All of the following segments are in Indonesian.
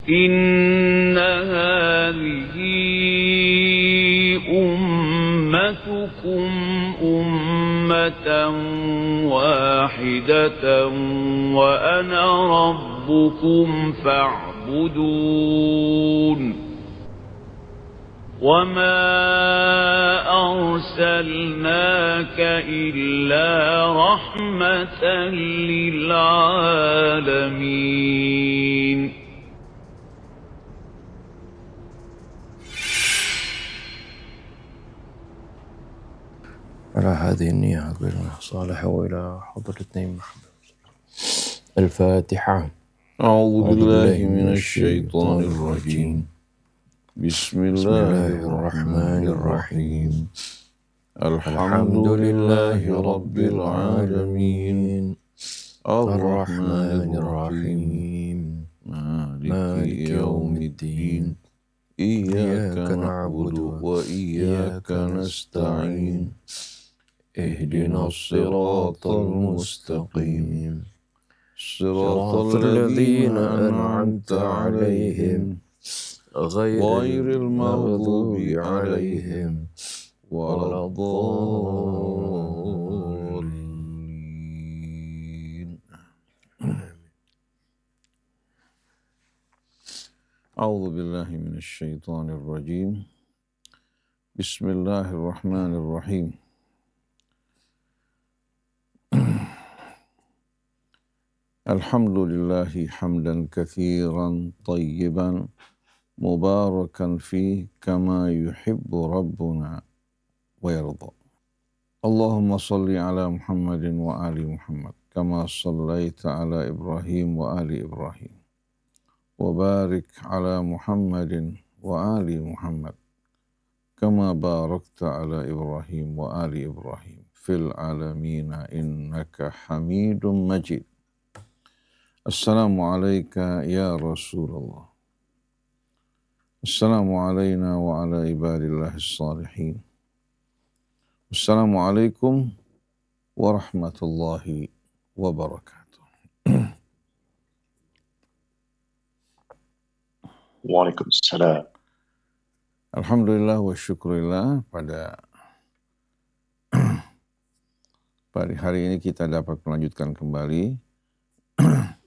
إن هذه أمتكم أمة واحدة وأنا ربكم فاعبدون وما أرسلناك إلا رحمة للعالمين. على هذه النية الصالحة وإلى حضرة النبي محمد. الفاتحة. أعوذ بالله من الشيطان الرجيم. بسم الله الرحمن الرحيم. الحمد لله رب العالمين الرحمن الرحيم مالك يوم الدين إياك نعبد وإياك نستعين اهدنا الصراط المستقيم صراط الذين أنعمت عليهم غير المغضوب عليهم ولا الضالين. أعوذ بالله من الشيطان الرجيم. بسم الله الرحمن الرحيم. الحمد لله حمدا كثيرا طيبا مباركا فيه كما يحب ربنا ويرضى. اللهم صل على محمد وآل محمد كما صليت على إبراهيم وآل إبراهيم وبارك على محمد وآل محمد كما باركت على إبراهيم وآل إبراهيم في العالمين إنك حميد مجيد. السلام عليك يا رسول الله. السلام علينا وعلى عباد الله الصالحين. السلام عليكم ورحمة الله وبركاته. Waalaikumsalam. Alhamdulillah wa syukurillah, pada hari ini kita dapat melanjutkan kembali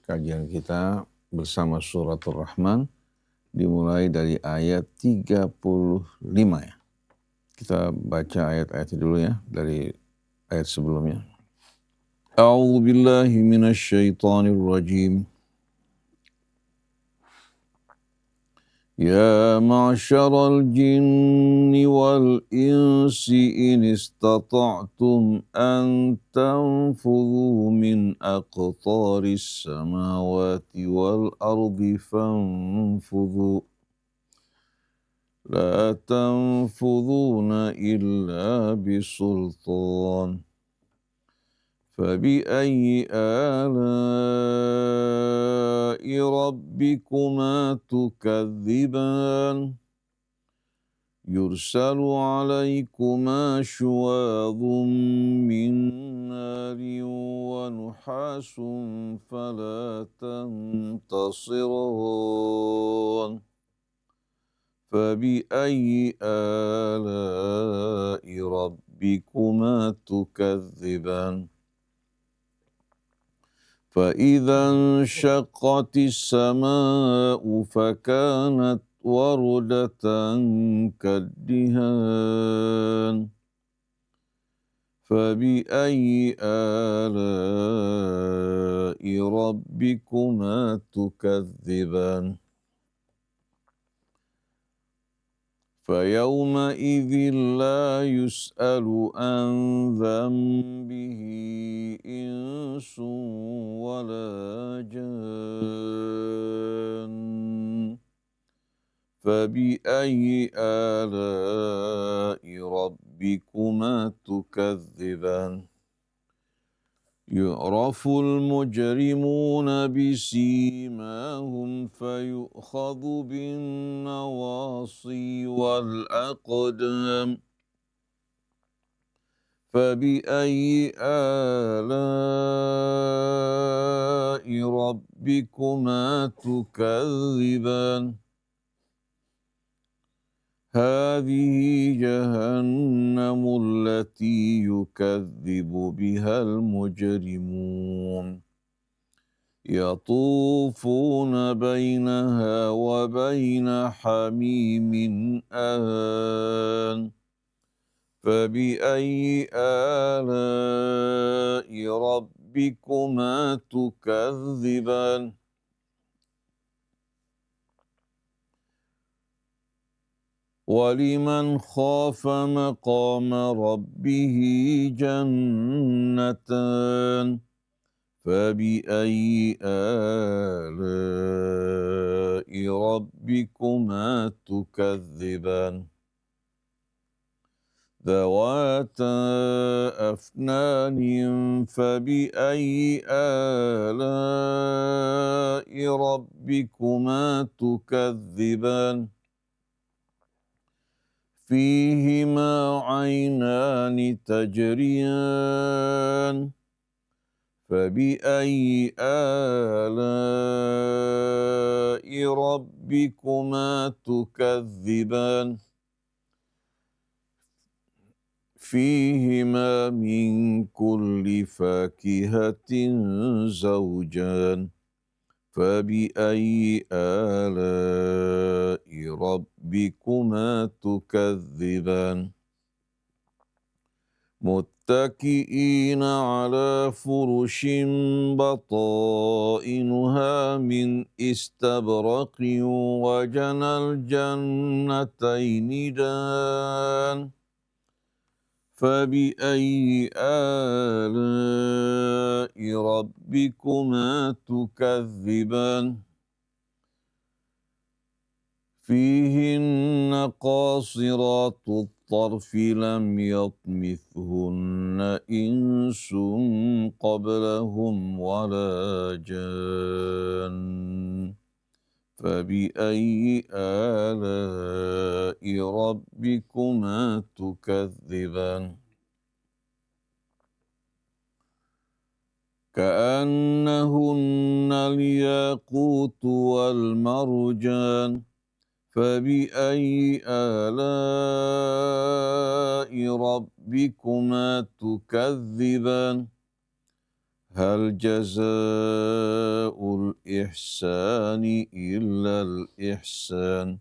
kajian kita bersama Suratul Rahman, dimulai dari ayat 35 ya. Kita baca ayat-ayatnya dulu ya, dari ayat sebelumnya. A'udzu billahi minasy syaithanir rajim. يا معشر الجن والإنس إن استطعتم أن تنفذوا من أقطار السماوات والأرض فانفذوا لا تنفذون إلا بسلطان فبأي آلاء ربكما تكذبان يرسل عليكما شواظ من نار ونحاس فلا تنتصران فبأي آلاء ربكما تكذبان فإذا انشقت السماء فكانت وردة كالدهان فبأي آلاء ربكما تكذبان فيومئذ لا يسأل عن ذنبه إنس ولا جان فبأي آلاء ربكما تكذبان يعرف المجرمون بسيماهم فيؤخذ بالنواصي والأقدام فبأي آلاء ربكما تكذبان هذه جهنم التي يكذب بها المجرمون يطوفون بينها وبين حميم آن فبأي آلاء ربكما تكذبان ولمن خاف مقام ربه جنتان فبأي آلاء ربكما تكذبان ذواتا أفنان فبأي آلاء ربكما تكذبان فيهما عينان تجريان فبأي آلاء ربكما تكذبان فيهما من كل فاكهة زوجان فبأي آلاء ربكما تكذبان متكئين على فرش بطائنها من استبرق وجنى الجنتين دان فبأي آلاء ربكما تكذبان فيهن قاصرات الطرف لم يطمثهن إنس قبلهم ولا جان فبأي آلاء ربكما تكذبان كأنهن الياقوت والمرجان فبأي آلاء ربكما تكذبان هل جزاء الإحسان إلا الإحسان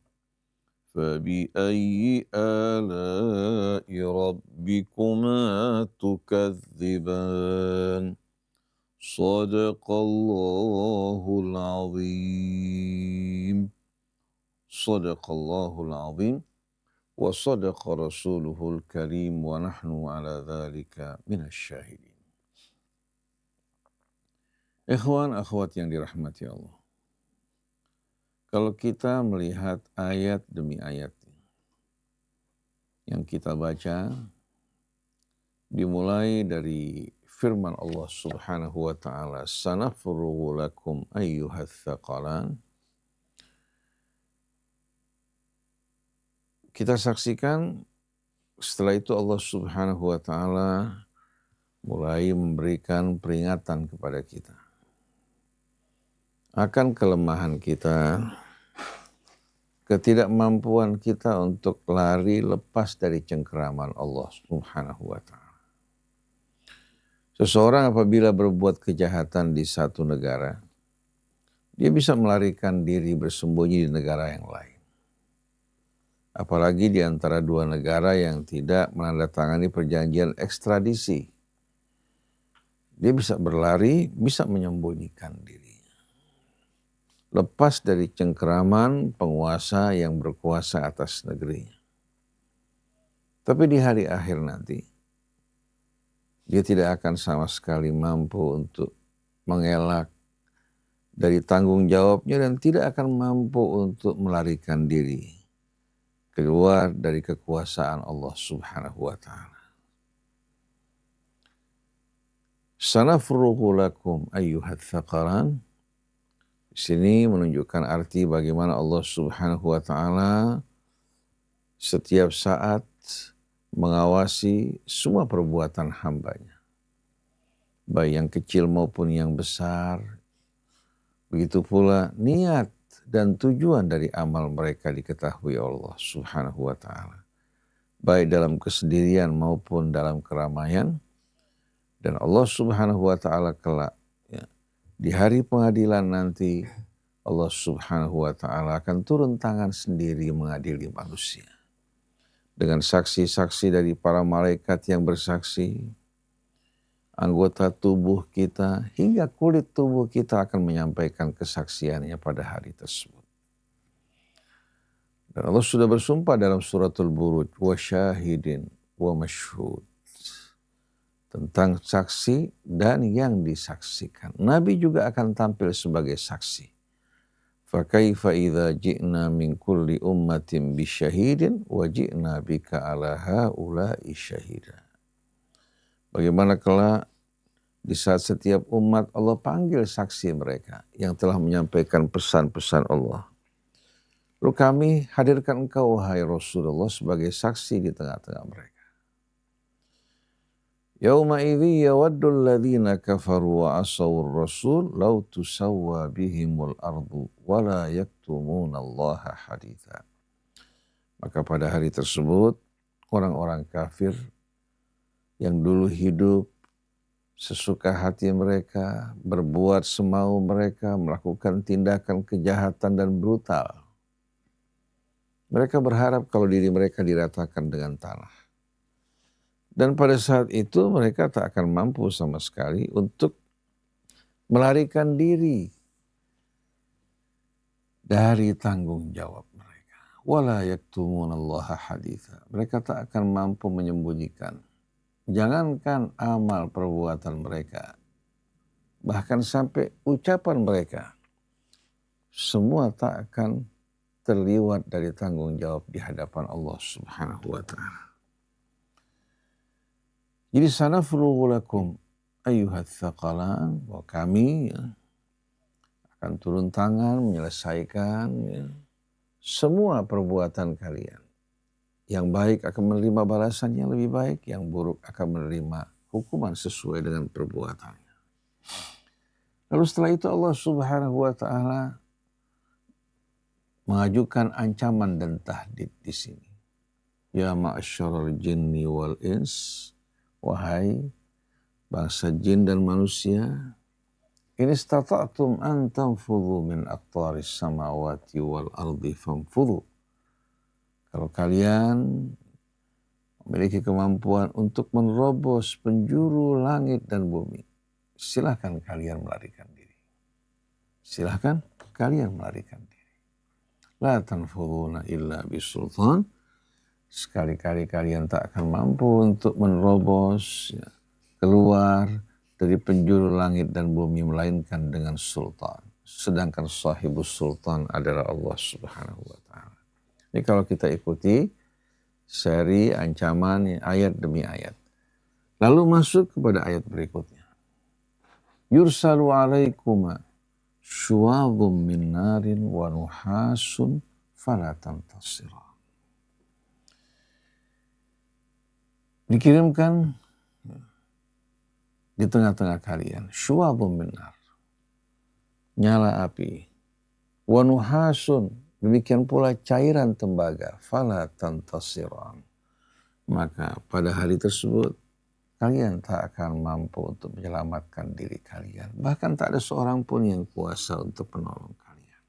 فبأي آلاء ربكما تكذبان صدق الله العظيم صدق الله العظيم وصدق رسوله الكريم ونحن على ذلك من الشاهدين. Ikhwan akhwat yang dirahmati Allah. Kalau kita melihat ayat demi ayat yang kita baca, dimulai dari firman Allah Subhanahu wa taala, "Sanafrughu lakum ayyuhats tsaqalan." Kita saksikan setelah itu Allah Subhanahu wa taala mulai memberikan peringatan kepada kita akan kelemahan kita, ketidakmampuan kita untuk lari lepas dari cengkeraman Allah Subhanahu wa taala. Seseorang apabila berbuat kejahatan di satu negara, dia bisa melarikan diri bersembunyi di negara yang lain. Apalagi di antara dua negara yang tidak menandatangani perjanjian ekstradisi. Dia bisa berlari, bisa menyembunyikan diri. Lepas dari cengkeraman penguasa yang berkuasa atas negerinya. Tapi di hari akhir nanti, dia tidak akan sama sekali mampu untuk mengelak dari tanggung jawabnya dan tidak akan mampu untuk melarikan diri keluar dari kekuasaan Allah Subhanahu wa taala. Sanafrughu lakum ayyuhats tsaqalan. Di sini menunjukkan arti bagaimana Allah Subhanahu wa taala setiap saat mengawasi semua perbuatan hambanya, baik yang kecil maupun yang besar. Begitu pula niat dan tujuan dari amal mereka diketahui Allah Subhanahu wa ta'ala, baik dalam kesendirian maupun dalam keramaian. Dan Allah Subhanahu wa ta'ala kelak, ya, di hari pengadilan nanti, Allah Subhanahu wa ta'ala akan turun tangan sendiri mengadili manusia. Dengan saksi-saksi dari para malaikat yang bersaksi, anggota tubuh kita hingga kulit tubuh kita akan menyampaikan kesaksiannya pada hari tersebut. Dan Allah sudah bersumpah dalam suratul Buruj, wa syahidin wa masyhud, tentang saksi dan yang disaksikan. Nabi juga akan tampil sebagai saksi. Fa kaifa idza ji'na min kulli ummatin bisyahidin wa ji'na bika ala haula'i syahida. Bagaimana kelak di saat setiap umat Allah panggil saksi mereka yang telah menyampaikan pesan-pesan Allah. Lalu kami hadirkan engkau wahai Rasulullah sebagai saksi di tengah-tengah mereka. Yauma idzi yawaddul ladzina kafaru wa asawur rasul law tusawwa bihimul ardu wa la yaktumunallaha haditha. Maka pada hari tersebut orang-orang kafir yang dulu hidup sesuka hati mereka, berbuat semau mereka, melakukan tindakan kejahatan dan brutal. Mereka berharap kalau diri mereka diratakan dengan tanah. Dan pada saat itu mereka tak akan mampu sama sekali untuk melarikan diri dari tanggung jawab mereka. Wala yaktumunallaha haditha. Mereka tak akan mampu menyembunyikan. Jangankan amal perbuatan mereka, bahkan sampai ucapan mereka, semua tak akan terliwat dari tanggung jawab di hadapan Allah Subhanahu wa ta'ala. Jadi sanafrughu lakum ayyuhat tsaqalan, bahwa kami akan turun tangan menyelesaikan semua perbuatan kalian. Yang baik akan menerima balasan yang lebih baik, yang buruk akan menerima hukuman sesuai dengan perbuatannya. Lalu setelah itu Allah Subhanahu wa ta'ala mengajukan ancaman dan tahdid di sini. Ya ma'asyaral jinni wal ins, wahai bangsa jin dan manusia, in istata'tum an tanfudhu min aqtaris samawati wal ardi fanfudhu. Kalau kalian memiliki kemampuan untuk menerobos penjuru langit dan bumi, silahkan kalian melarikan diri. Silahkan kalian melarikan diri. La tanfudhuna illa bisultan. Sekali-kali kalian tak akan mampu untuk menerobos, keluar dari penjuru langit dan bumi melainkan dengan sultan. Sedangkan sahibus sultan adalah Allah Subhanahu wa ta'ala. Ini kalau kita ikuti seri ancaman ayat demi ayat. Lalu masuk kepada ayat berikutnya. Yursalu alaikuma syuwadhum min narin wa nuhasun fala tantasira. Dikirimkan di tengah-tengah kalian syuwadhum min nar, nyala api, wa nuhasun, demikian pula cairan tembaga, fala tantasiran. Maka pada hari tersebut kalian tak akan mampu untuk menyelamatkan diri kalian. Bahkan tak ada seorang pun yang kuasa untuk menolong kalian.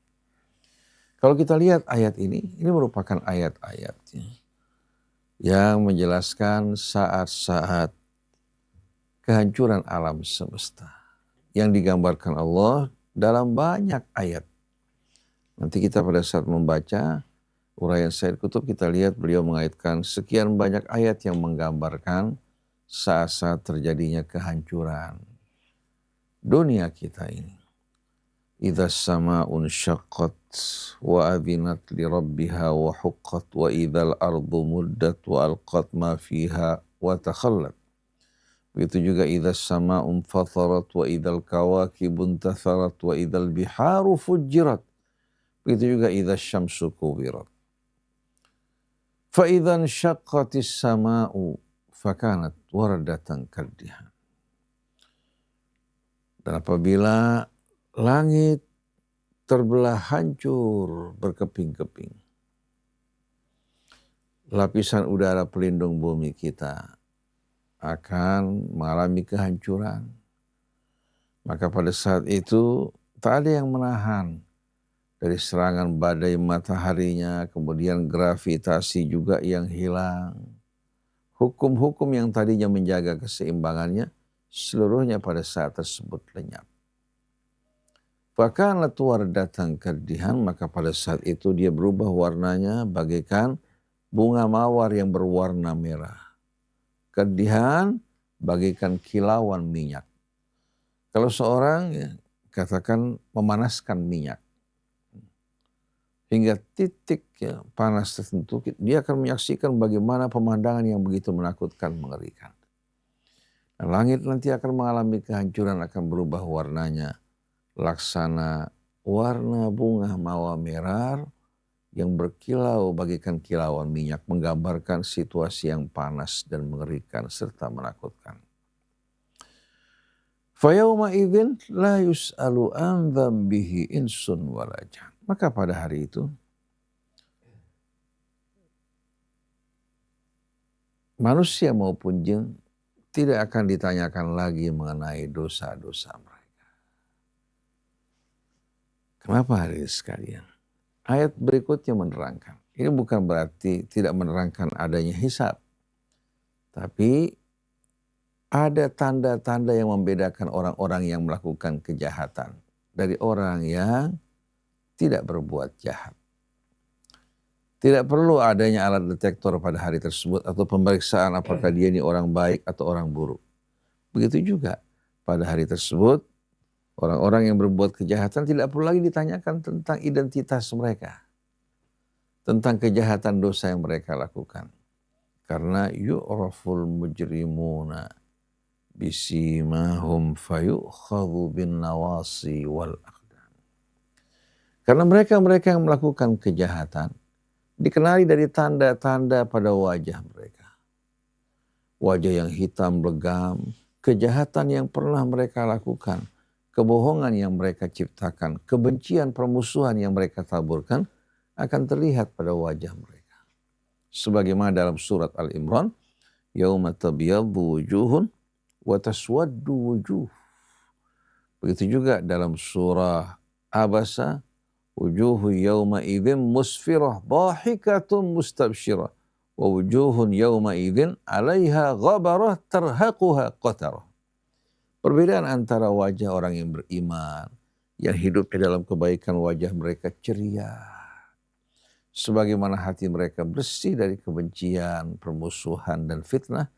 Kalau kita lihat ayat ini merupakan ayat-ayatnya yang menjelaskan saat-saat kehancuran alam semesta yang digambarkan Allah dalam banyak ayat. Nanti kita pada saat membaca uraian Sayyid Qutb, kita lihat beliau mengaitkan sekian banyak ayat yang menggambarkan saat-saat terjadinya kehancuran dunia kita ini. Idza sama'un syaqqat wa adhinat li rabbiha wa huqqat wa idzal ardu muddat wa alqat ma fiha wa takhallat. Begitu juga idza sama'un fatarat wa idzal kawakibun tatharat wa idzal biharu fujirat. Begitu juga idza syamsu kuwirat. فَإِذَا انشَقَّتِ السَّمَاءُ فَكَانَتْ وَرْدَةً كَالدِّهَانِ. Dan apabila langit terbelah hancur berkeping-keping, lapisan udara pelindung bumi kita akan mengalami kehancuran. Maka pada saat itu tak ada yang menahan dari serangan badai mataharinya, kemudian gravitasi juga yang hilang. Hukum-hukum yang tadinya menjaga keseimbangannya, seluruhnya pada saat tersebut lenyap. Fakanat wardatan kaddihan, maka pada saat itu dia berubah warnanya bagaikan bunga mawar yang berwarna merah. Kaddihan bagaikan kilauan minyak. Kalau seorang katakan memanaskan minyak hingga titik panas tertentu, dia akan menyaksikan bagaimana pemandangan yang begitu menakutkan, mengerikan. Nah, langit nanti akan mengalami kehancuran, akan berubah warnanya laksana warna bunga mawar merah yang berkilau bagaikan kilauan minyak, menggambarkan situasi yang panas dan mengerikan serta menakutkan. Fayauma idzin la yus'alu an dzambihi insun wala jan. Maka pada hari itu manusia maupun jin tidak akan ditanyakan lagi mengenai dosa-dosa mereka. Kenapa hari ini sekalian? Ayat berikutnya menerangkan. Ini bukan berarti tidak menerangkan adanya hisab. Tapi ada tanda-tanda yang membedakan orang-orang yang melakukan kejahatan dari orang yang tidak berbuat jahat. Tidak perlu adanya alat detektor pada hari tersebut atau pemeriksaan apakah dia ini orang baik atau orang buruk. Begitu juga pada hari tersebut orang-orang yang berbuat kejahatan tidak perlu lagi ditanyakan tentang identitas mereka, tentang kejahatan dosa yang mereka lakukan. Karena yu'raful mujrimuna bisimahum fayukhadhu bin nawasi wal aqdam. Karena mereka-mereka yang melakukan kejahatan dikenali dari tanda-tanda pada wajah mereka. Wajah yang hitam legam, kejahatan yang pernah mereka lakukan, kebohongan yang mereka ciptakan, kebencian, permusuhan yang mereka taburkan akan terlihat pada wajah mereka. Sebagaimana dalam surat Al-Imran, yauma tabyaddu wujuhun wa taswaddu wujuh. Begitu juga dalam surah Abasa, wujuhu yawma idzin musfirah dhahikatun mustabsyirah wa wujuhun yawma idzin 'alaiha ghabarah tarhaquha qatarah. Perbedaan antara wajah orang yang beriman, yang hidup di dalam kebaikan, wajah mereka ceria. Sebagaimana hati mereka bersih dari kebencian, permusuhan, dan fitnah,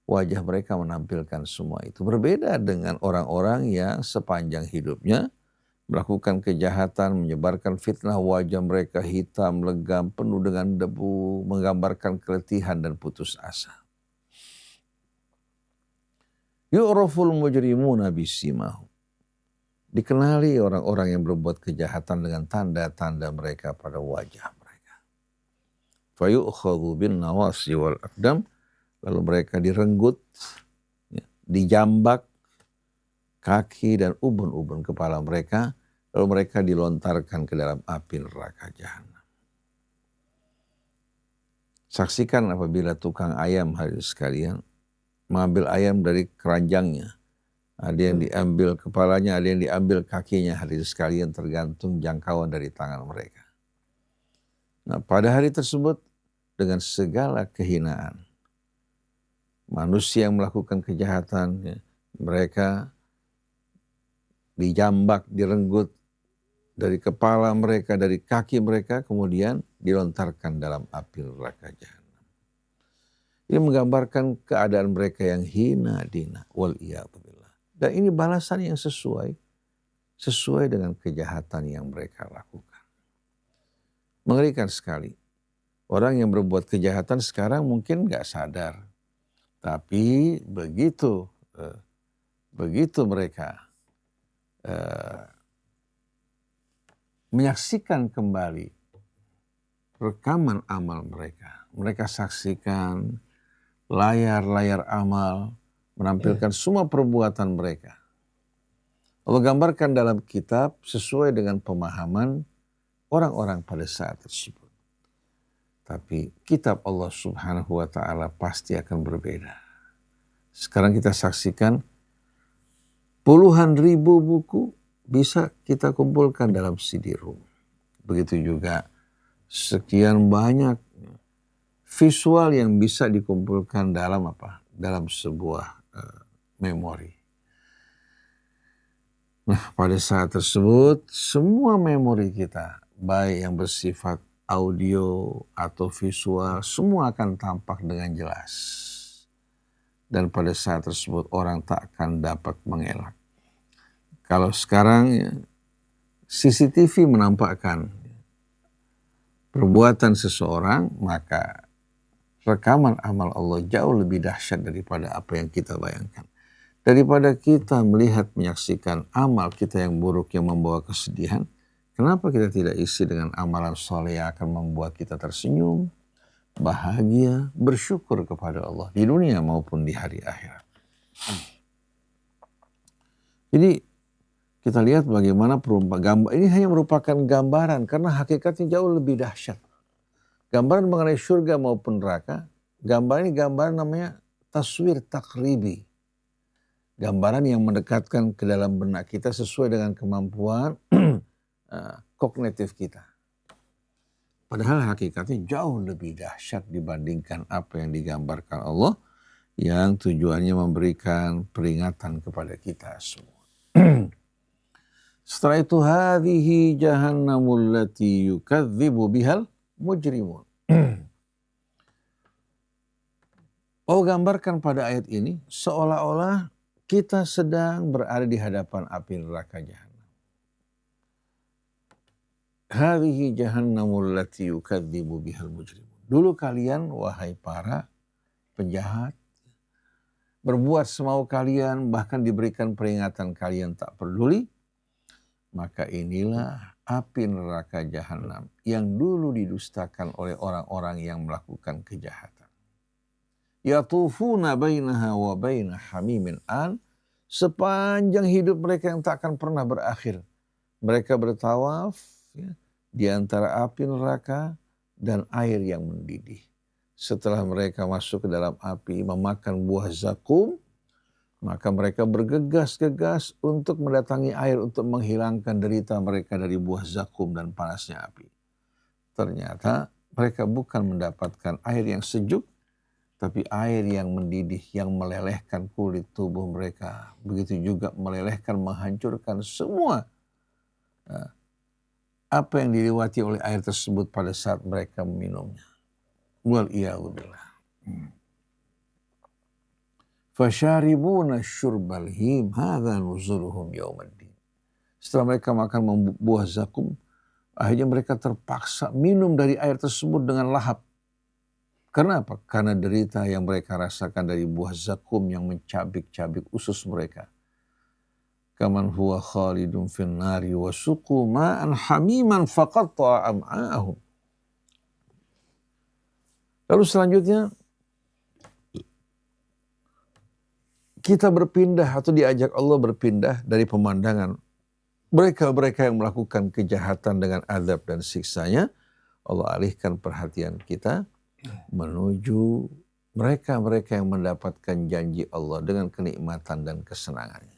wajah mereka menampilkan semua itu. Berbeda dengan orang-orang yang sepanjang hidupnya melakukan kejahatan, menyebarkan fitnah, wajah mereka hitam, legam, penuh dengan debu, menggambarkan keletihan dan putus asa. Yu'raful mujrimuna bisimahum. Dikenali orang-orang yang berbuat kejahatan dengan tanda-tanda mereka pada wajah mereka. Fayu'khadhu bin nawasi wal aqdam. Lalu mereka direnggut, dijambak kaki dan ubun-ubun kepala mereka, lalu mereka dilontarkan ke dalam api neraka jahanam. Saksikan apabila tukang ayam hari sekalian mengambil ayam dari keranjangnya. Ada yang diambil kepalanya, ada yang diambil kakinya, hari sekalian tergantung jangkauan dari tangan mereka. Nah, pada hari tersebut dengan segala kehinaan, manusia yang melakukan kejahatan, mereka dijambak, direnggut dari kepala mereka, dari kaki mereka, kemudian dilontarkan dalam api neraka jahanam. Ini menggambarkan keadaan mereka yang hina dina, wal'iyadzubillah. Dan ini balasan yang sesuai dengan kejahatan yang mereka lakukan. Mengerikan sekali. Orang yang berbuat kejahatan sekarang mungkin gak sadar. Tapi begitu mereka menyaksikan kembali rekaman amal mereka, mereka saksikan layar-layar amal menampilkan semua perbuatan mereka. Allah gambarkan dalam kitab sesuai dengan pemahaman orang-orang pada saat tersebut. Tapi kitab Allah Subhanahu wa Ta'ala pasti akan berbeda. Sekarang kita saksikan puluhan ribu buku bisa kita kumpulkan dalam CD-ROM. Begitu juga sekian banyak visual yang bisa dikumpulkan dalam dalam sebuah memori. Nah, pada saat tersebut semua memori kita, baik yang bersifat audio atau visual, semua akan tampak dengan jelas. Dan pada saat tersebut orang tak akan dapat mengelak. Kalau sekarang CCTV menampakkan perbuatan seseorang, maka rekaman amal Allah jauh lebih dahsyat daripada apa yang kita bayangkan. Daripada kita melihat, menyaksikan amal kita yang buruk yang membawa kesedihan, kenapa kita tidak isi dengan amalan soleh yang akan membuat kita tersenyum, bahagia, bersyukur kepada Allah di dunia maupun di hari akhirat. Jadi kita lihat bagaimana gambar ini hanya merupakan gambaran karena hakikatnya jauh lebih dahsyat. Gambaran mengenai surga maupun neraka, gambar ini gambaran namanya taswir takribi. Gambaran yang mendekatkan ke dalam benak kita sesuai dengan kemampuan kognitif kita. Padahal hakikatnya jauh lebih dahsyat dibandingkan apa yang digambarkan Allah, yang tujuannya memberikan peringatan kepada kita semua. Setelah itu, hadhihi jahannamul lati yukadzibu bihal mujrimun. Allah gambarkan pada ayat ini seolah-olah kita sedang berada di hadapan api neraka jahanam. Hadhihi jahannamul lati yukadzibu bihal mujrimun. Dulu kalian, wahai para penjahat, berbuat semau kalian, bahkan diberikan peringatan kalian tak peduli, maka inilah api neraka jahanam yang dulu didustakan oleh orang-orang yang melakukan kejahatan. Yatufuna bainaha wa baina hamimin an, sepanjang hidup mereka yang tak akan pernah berakhir. Mereka bertawaf di antara api neraka dan air yang mendidih. Setelah mereka masuk ke dalam api memakan buah zakum, maka mereka bergegas-gegas untuk mendatangi air untuk menghilangkan derita mereka dari buah zakum dan panasnya api. Ternyata mereka bukan mendapatkan air yang sejuk, tapi air yang mendidih yang melelehkan kulit tubuh mereka. Begitu juga melelehkan, menghancurkan semua apa yang dilewati oleh air tersebut pada saat mereka meminumnya. Wal'iyadzubillah. Fasyaribuna syurbal him hadza nuzuluhum yaumaddin. Setelah mereka makan buah zakum, akhirnya mereka terpaksa minum dari air tersebut dengan lahap. Karena apa? Karena derita yang mereka rasakan dari buah zakum yang mencabik-cabik usus mereka. Kaman huwa khalidun fin nari wa suqu ma'an hamiman faqatta'a am'a'ahum. Lalu selanjutnya kita berpindah atau diajak Allah berpindah dari pemandangan mereka-mereka yang melakukan kejahatan dengan azab dan siksanya. Allah alihkan perhatian kita menuju mereka-mereka yang mendapatkan janji Allah dengan kenikmatan dan kesenangannya.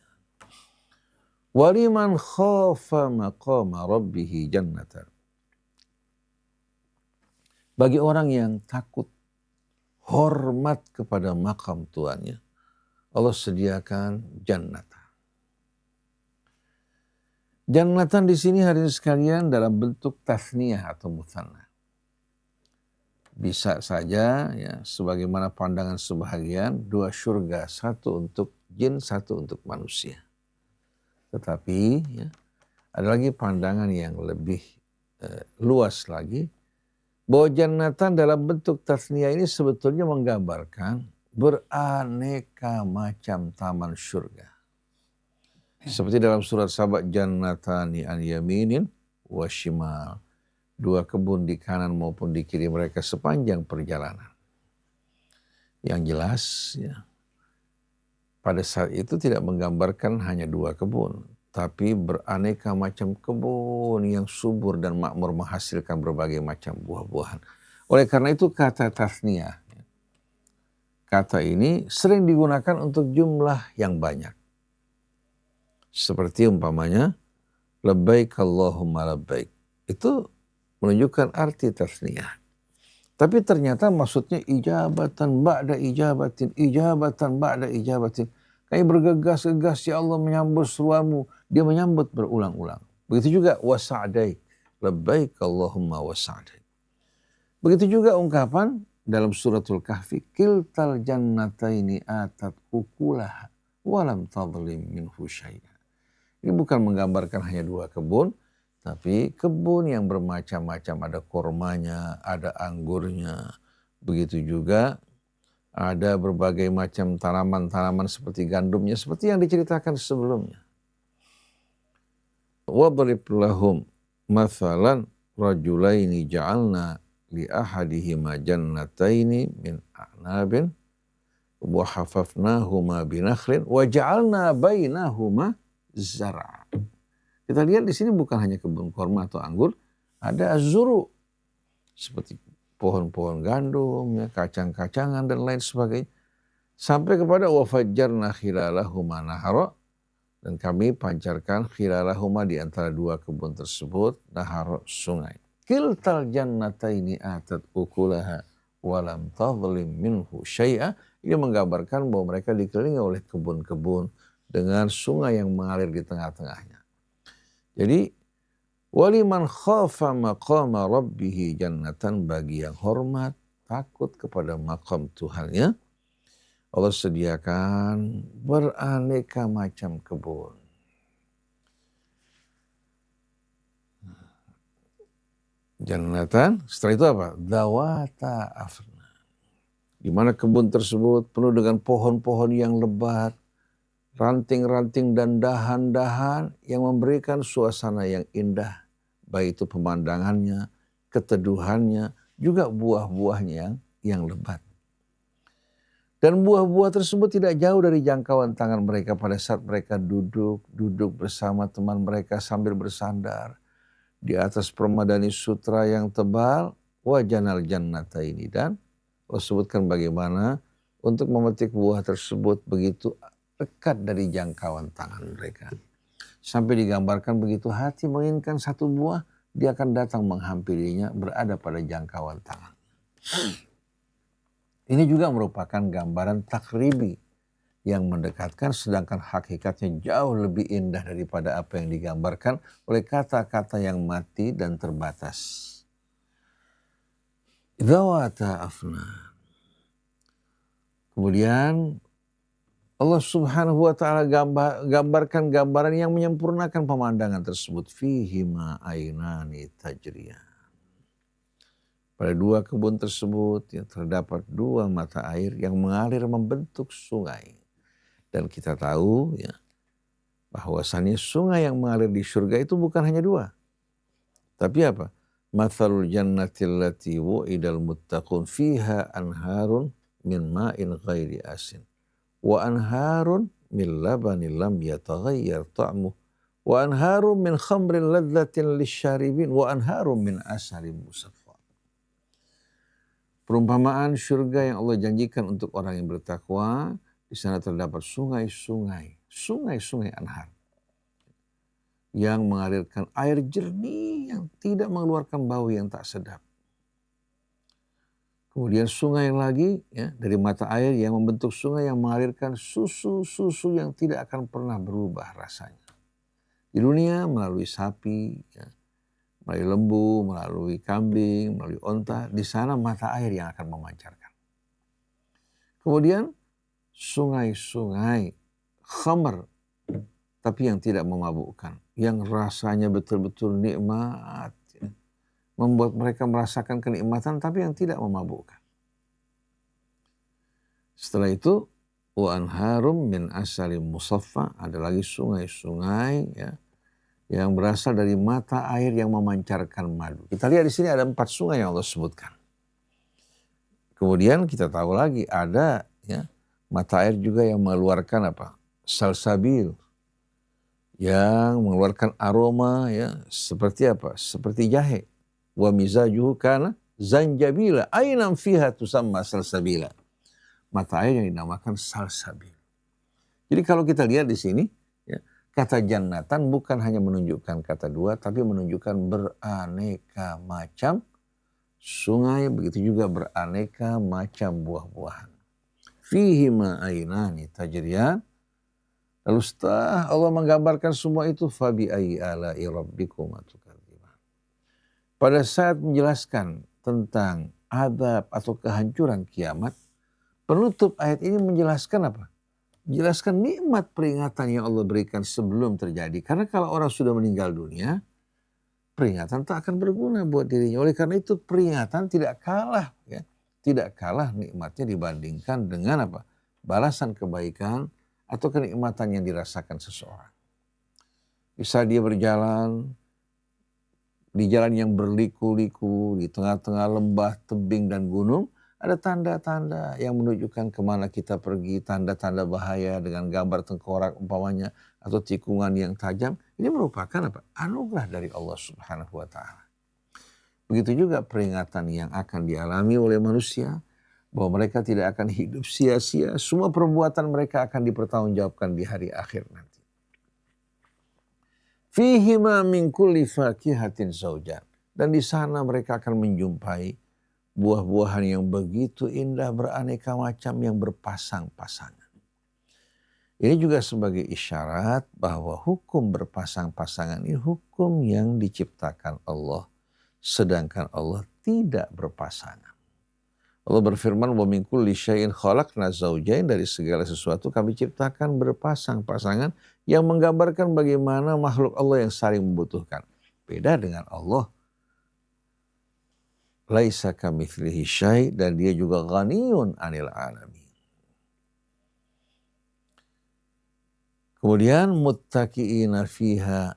Waliman khafa maqama rabbih jannatan. Bagi orang yang takut hormat kepada makam Tuhannya, Allah sediakan jannatan. Jannatan di sini hadirin sekalian dalam bentuk tasniyah atau mutsanna. Bisa saja ya sebagaimana pandangan sebahagian, dua surga, satu untuk jin, satu untuk manusia. Tetapi ya, ada lagi pandangan yang lebih luas lagi, bahwa jannatan dalam bentuk tasniyah ini sebetulnya menggambarkan beraneka macam taman surga. Seperti dalam surat Saba, jannatani an yaminin wa shimal. dua kebun di kanan maupun di kiri mereka sepanjang perjalanan. Yang jelas ya, pada saat itu tidak menggambarkan hanya dua kebun, tapi beraneka macam kebun yang subur dan makmur menghasilkan berbagai macam buah-buahan. Oleh karena itu kata tasniyah, kata ini sering digunakan untuk jumlah yang banyak. Seperti umpamanya, labbaik Allahumma labbaik. Itu menunjukkan arti tasniyah. Tapi ternyata maksudnya ijabatan ba'da ijabatin, ijabatan ba'da ijabatin. Kayak bergegas-gegas, ya Allah menyambut seruanmu. Dia menyambut berulang-ulang. Begitu juga wasa'daik, labbaik Allahumma wasa'daik. Begitu juga ungkapan dalam suratul Kahfi, kiltal jannataini atat ukulaha walam tadlim minhu syai'a. Ini bukan menggambarkan hanya dua kebun, tapi kebun yang bermacam-macam, ada kormanya, ada anggurnya. Begitu juga ada berbagai macam tanaman-tanaman seperti gandumnya, seperti yang diceritakan sebelumnya. Wadrib lahum mathalan rajulaini ja'alna li ahadihima jannataini min a'nabin wa hafafnahuma binakhlin wa ja'alna bainahuma zar'a. Kita lihat di sini bukan hanya kebun korma atau anggur, ada az-zuru seperti pohon-pohon gandum, ya, kacang-kacangan dan lain sebagainya. Sampai kepada wa fajjarna khilalahuma nahara, dan kami pancarkan khilalahuma di antara dua kebun tersebut nahara, sungai. Kiltal jannataini atat ukulaha walam tadhlim minhu syai'a. Ini menggambarkan bahwa mereka dikelilingi oleh kebun-kebun dengan sungai yang mengalir di tengah-tengahnya. Jadi waliman khafa maqama rabbih jannatan, bagi yang hormat takut kepada maqam Tuhannya, Allah sediakan beraneka macam kebun. Jannatan, setelah itu apa? Dawata afna. Di mana kebun tersebut penuh dengan pohon-pohon yang lebat, ranting-ranting dan dahan-dahan yang memberikan suasana yang indah, baik itu pemandangannya, keteduhannya, juga buah-buahnya yang lebat. Dan buah-buah tersebut tidak jauh dari jangkauan tangan mereka pada saat mereka duduk bersama teman mereka sambil bersandar di atas permadani sutra yang tebal, wajanal jannataini, dan Allah sebutkan bagaimana untuk memetik buah tersebut begitu dekat dari jangkauan tangan mereka. Sampai digambarkan begitu hati menginginkan satu buah, dia akan datang menghampirinya berada pada jangkauan tangan. Ini juga merupakan gambaran takribi yang mendekatkan, sedangkan hakikatnya jauh lebih indah daripada apa yang digambarkan oleh kata-kata yang mati dan terbatas. Dzawata afnan. Kemudian Allah Subhanahu wa ta'ala gambarkan gambaran yang menyempurnakan pemandangan tersebut. Fihima ainani tajriyan. Pada dua kebun tersebut yang terdapat dua mata air yang mengalir membentuk sungai. Dan kita tahu ya, bahwasannya sungai yang mengalir di surga itu bukan hanya dua. Tapi apa? Mathalul jannatil lati wu'idal muttaqun fiha anharun min ma'in ghairi asin. Wa anharun min labanin lam yataghayyar ta'muh. Wa anharun min khamrin ladzatin lisyaribin. Wa anharun min asalin musaffa. Perumpamaan surga yang Allah janjikan untuk orang yang bertakwa, di sana terdapat sungai-sungai anhar yang mengalirkan air jernih yang tidak mengeluarkan bau yang tak sedap. Kemudian sungai lagi ya, dari mata air yang membentuk sungai yang mengalirkan susu yang tidak akan pernah berubah rasanya. Di dunia melalui sapi, ya, melalui lembu, melalui kambing, melalui onta, di sana mata air yang akan memancarkan. Kemudian sungai-sungai khamr, tapi yang tidak memabukkan, yang rasanya betul-betul nikmat, ya, membuat mereka merasakan kenikmatan, tapi yang tidak memabukkan. Setelah itu, wa anharum min asalim musaffa, ada lagi sungai-sungai ya, yang berasal dari mata air yang memancarkan madu. Kita lihat di sini ada 4 sungai yang Allah sebutkan. Kemudian kita tahu lagi ada ya mata air juga yang mengeluarkan apa? Salsabil, yang mengeluarkan aroma ya seperti apa? Seperti jahe. Wa mizajuhu kana zanjabila ainam fiha tusamma salsabila. Mata air yang dinamakan salsabil. Jadi kalau kita lihat di sini ya, kata jannatan bukan hanya menunjukkan kata dua, tapi menunjukkan beraneka macam sungai, begitu juga beraneka macam buah-buahan. Fihima ainani tajriyan. Lalu setelah Allah menggambarkan semua itu, fabi ayyi ala'i rabbikuma tukadziban. Pada saat menjelaskan tentang azab atau kehancuran kiamat, penutup ayat ini menjelaskan apa? Menjelaskan nikmat peringatan yang Allah berikan sebelum terjadi. Karena kalau orang sudah meninggal dunia, peringatan tak akan berguna buat dirinya. Oleh karena itu peringatan tidak kalah, ya, tidak kalah nikmatnya dibandingkan dengan apa? Balasan kebaikan atau kenikmatan yang dirasakan seseorang. Bisa dia berjalan di jalan yang berliku-liku, di tengah-tengah lembah, tebing dan gunung, ada tanda-tanda yang menunjukkan kemana kita pergi, tanda-tanda bahaya dengan gambar tengkorak umpamanya, atau tikungan yang tajam. Ini merupakan apa? Anugerah dari Allah Subhanahu wa Ta'ala. Begitu juga peringatan yang akan dialami oleh manusia, bahwa mereka tidak akan hidup sia-sia, semua perbuatan mereka akan dipertanggungjawabkan di hari akhir nanti. Fihima min kulli fakihatin zawjan. Dan di sana mereka akan menjumpai buah-buahan yang begitu indah, beraneka macam yang berpasang-pasangan. Ini juga sebagai isyarat bahwa hukum berpasang-pasangan ini hukum yang diciptakan Allah, sedangkan Allah tidak berpasangan. Allah berfirman, wa min kulli syai'in khalaqna zawjain, dari segala sesuatu kami ciptakan berpasang-pasangan, yang menggambarkan bagaimana makhluk Allah yang saling membutuhkan. Beda dengan Allah. Laisa kamitslihi syai', dan dia juga ghaniyun 'anil 'alamin. Kemudian muttaqi'ina fiha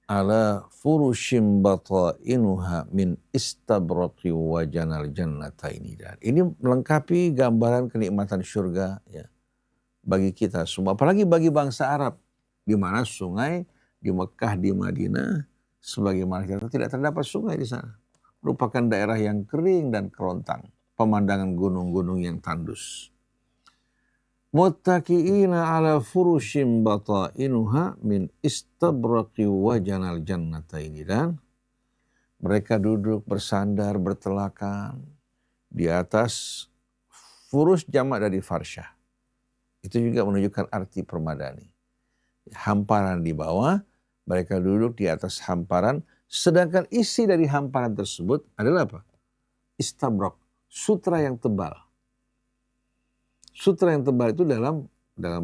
ala furushim batainuha min istabraqi wa janal jannataini. Dan ini melengkapi gambaran kenikmatan surga ya bagi kita semua, apalagi bagi bangsa Arab, di mana sungai di Mekah, di Madinah, sebagaimana kita tidak terdapat sungai di sana. Merupakan daerah yang kering dan kerontang, pemandangan gunung-gunung yang tandus. Muttaqi'ina ala furushim batainuha min istabraqi wa janal jannataini. Dan mereka duduk bersandar bertelakan di atas furus, jamak dari farsyah. Itu juga menunjukkan arti permadani. Hamparan di bawah, mereka duduk di atas hamparan, sedangkan isi dari hamparan tersebut adalah apa? Istabrak, sutra yang tebal. Sutra yang tebal itu dalam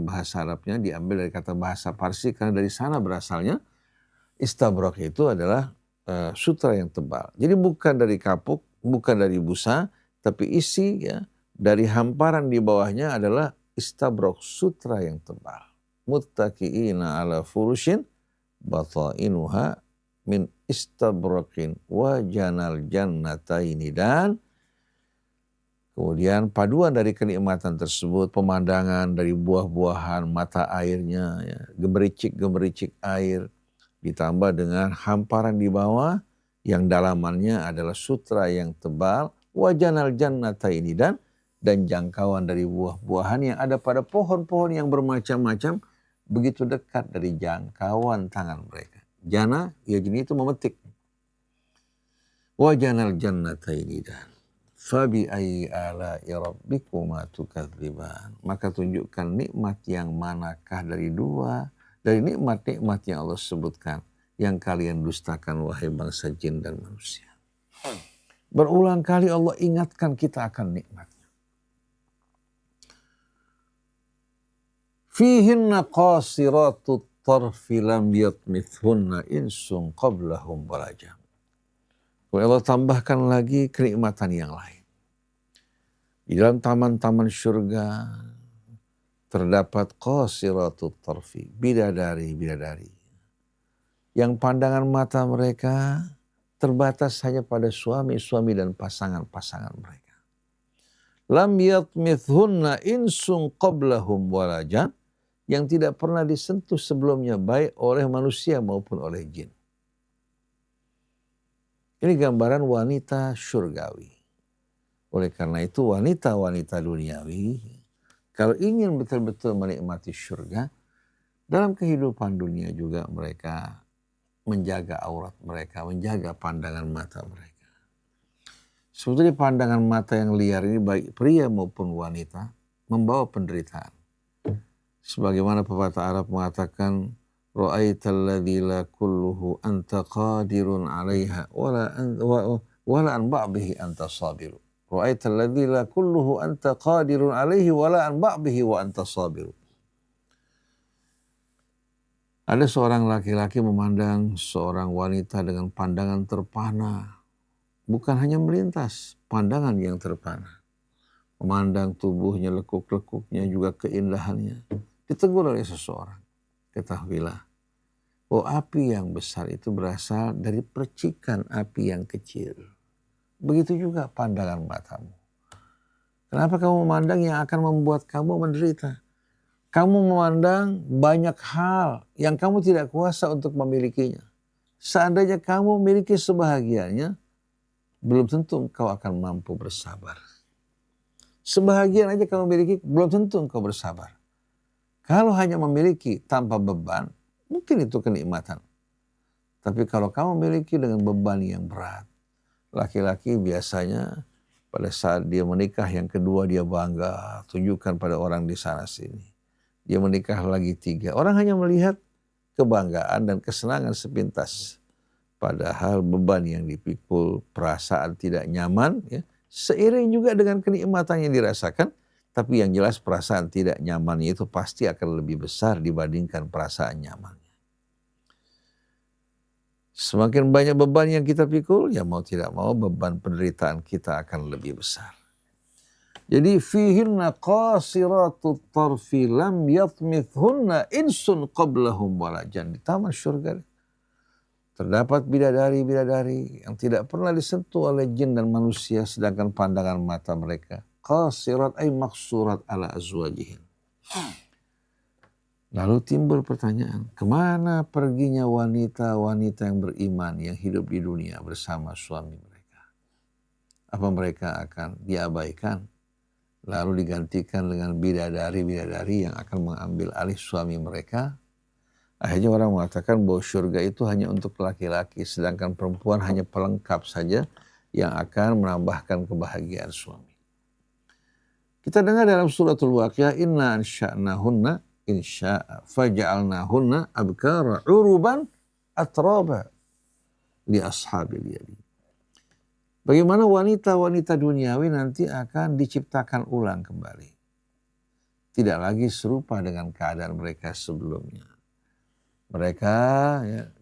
bahasa Arabnya diambil dari kata bahasa Parsi, karena dari sana berasalnya. Istabrak itu adalah sutra yang tebal. Jadi bukan dari kapuk, bukan dari busa, tapi isi ya dari hamparan di bawahnya adalah istabrak, sutra yang tebal. Muttaqi'ina ala furushin batainuha min istabrakin wa janal jannataini. Dan kemudian paduan dari kenikmatan tersebut, pemandangan dari buah-buahan, mata airnya, ya, gemericik-gemericik air, ditambah dengan hamparan di bawah yang dalamannya adalah sutra yang tebal, wa janal jannataini, dan jangkauan dari buah-buahan yang ada pada pohon-pohon yang bermacam-macam begitu dekat dari jangkauan tangan mereka. Jana, ya jenis itu memetik. Wa janal jannataini, dan fabi ayyi ala'i rabbikuma tukadziban. Maka tunjukkan nikmat yang manakah dari nikmat-nikmat yang Allah sebutkan yang kalian dustakan wahai bangsa jin dan manusia. Berulang kali Allah ingatkan kita akan nikmatnya. Fihinna qasiratut tarfi lam yatmithunna insun qablahum walajam. Allah tambahkan lagi kenikmatan yang lain. Di dalam taman-taman surga terdapat qasiratut tarfi, bidadari-bidadari yang pandangan mata mereka terbatas hanya pada suami-suami dan pasangan-pasangan mereka. Lam yatmithunna insun qablahum wala jan, yang tidak pernah disentuh sebelumnya baik oleh manusia maupun oleh jin. Ini gambaran wanita syurgawi. Oleh karena itu wanita-wanita duniawi, kalau ingin betul-betul menikmati syurga, dalam kehidupan dunia juga mereka menjaga aurat mereka, menjaga pandangan mata mereka. Sebetulnya pandangan mata yang liar ini baik pria maupun wanita membawa penderitaan. Sebagaimana pepatah Arab mengatakan, ra'aital ladzi la kulluhu anta qadirun 'alaiha wala an ba'dihi anta sabiru. Ra'aital ladzi la kulluhu anta qadirun 'alaihi wala an ba'dihi wa anta sabiru. Ada seorang laki-laki memandang seorang wanita dengan pandangan terpana. Bukan hanya melintas, pandangan yang terpana. Memandang tubuhnya, lekuk-lekuknya, juga keindahannya. Ditegur oleh seseorang. Ketahuilah, bahwa api yang besar itu berasal dari percikan api yang kecil. Begitu juga pandangan matamu. Kenapa kamu memandang yang akan membuat kamu menderita? Kamu memandang banyak hal yang kamu tidak kuasa untuk memilikinya. Seandainya kamu memiliki sebahagiannya, belum tentu engkau akan mampu bersabar. Sebahagian aja kamu miliki, belum tentu engkau bersabar. Kalau hanya memiliki tanpa beban, mungkin itu kenikmatan. Tapi kalau kamu memiliki dengan beban yang berat, laki-laki biasanya pada saat dia menikah yang kedua dia bangga, tunjukkan pada orang di sana sini. Dia menikah lagi 3. Orang hanya melihat kebanggaan dan kesenangan sepintas. Padahal beban yang dipikul, perasaan tidak nyaman, ya, seiring juga dengan kenikmatan yang dirasakan, tapi yang jelas perasaan tidak nyamannya itu pasti akan lebih besar dibandingkan perasaan nyamannya. Semakin banyak beban yang kita pikul, ya mau tidak mau beban penderitaan kita akan lebih besar. Jadi fihinna qasiratut tarfi lam yatmithunna insun qablahum wala jan. Di taman syurga terdapat bidadari-bidadari yang tidak pernah disentuh oleh jin dan manusia, sedangkan pandangan mata mereka qasirat ay maksurat ala azwajihin. Lalu timbul pertanyaan, kemana perginya wanita-wanita yang beriman yang hidup di dunia bersama suami mereka? Apa mereka akan diabaikan? Lalu digantikan dengan bidadari-bidadari yang akan mengambil alih suami mereka? Akhirnya orang mengatakan bahwa surga itu hanya untuk laki-laki, sedangkan perempuan hanya pelengkap saja yang akan menambahkan kebahagiaan suami. Kita dengar dalam suratul Waqiah, inna ansha'nahunna insya'a faja'alnahunna abkara uruban atraba li ashabil yadi. Bagaimana wanita-wanita duniawi nanti akan diciptakan ulang kembali. Tidak lagi serupa dengan keadaan mereka sebelumnya. Mereka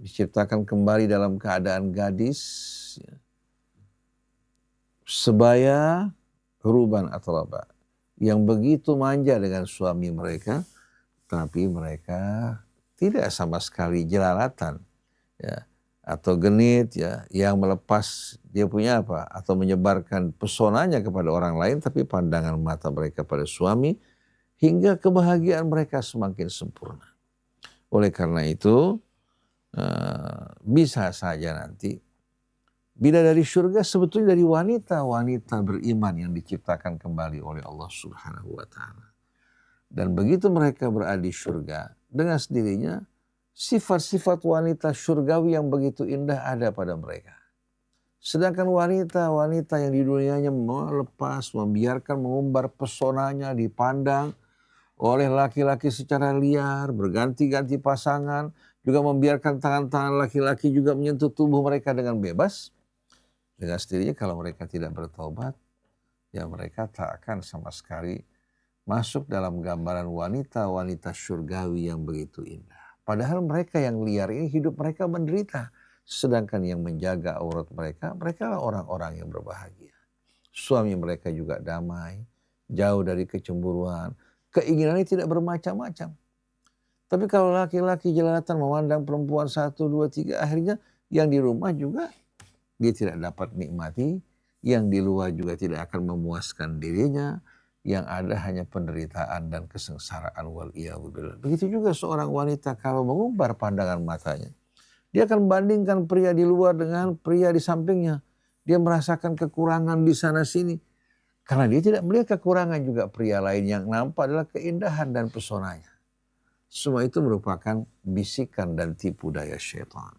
diciptakan kembali dalam keadaan gadis, sebaya uruban atraba, yang begitu manja dengan suami mereka, tapi mereka tidak sama sekali jelalatan, ya, atau genit, ya, yang melepas dia punya apa, atau menyebarkan pesonanya kepada orang lain, tapi pandangan mata mereka pada suami, hingga kebahagiaan mereka semakin sempurna. Oleh karena itu, bisa saja nanti bidadari surga sebetulnya dari wanita-wanita beriman yang diciptakan kembali oleh Allah Subhanahu wa Ta'ala. Dan begitu mereka berada di surga, dengan sendirinya sifat-sifat wanita surgawi yang begitu indah ada pada mereka. Sedangkan wanita-wanita yang di dunianya melepas, membiarkan mengumbar pesonanya dipandang oleh laki-laki secara liar, berganti-ganti pasangan, juga membiarkan tangan-tangan laki-laki juga menyentuh tubuh mereka dengan bebas. Dengan sendirinya kalau mereka tidak bertobat, ya mereka tak akan sama sekali masuk dalam gambaran wanita-wanita surgawi yang begitu indah. Padahal mereka yang liar ini hidup mereka menderita. Sedangkan yang menjaga aurat mereka, mereka lah orang-orang yang berbahagia. Suami mereka juga damai, jauh dari kecemburuan. Keinginannya tidak bermacam-macam. Tapi kalau laki-laki jelalatan memandang perempuan 1, 2, 3, akhirnya yang di rumah juga dia tidak dapat nikmati, yang di luar juga tidak akan memuaskan dirinya, yang ada hanya penderitaan dan kesengsaraan wal'iyadzubillah. Begitu juga seorang wanita kalau mengumbar pandangan matanya, dia akan membandingkan pria di luar dengan pria di sampingnya. Dia merasakan kekurangan di sana sini. Karena dia tidak melihat kekurangan juga pria lain, yang nampak adalah keindahan dan pesonanya. Semua itu merupakan bisikan dan tipu daya syaitan.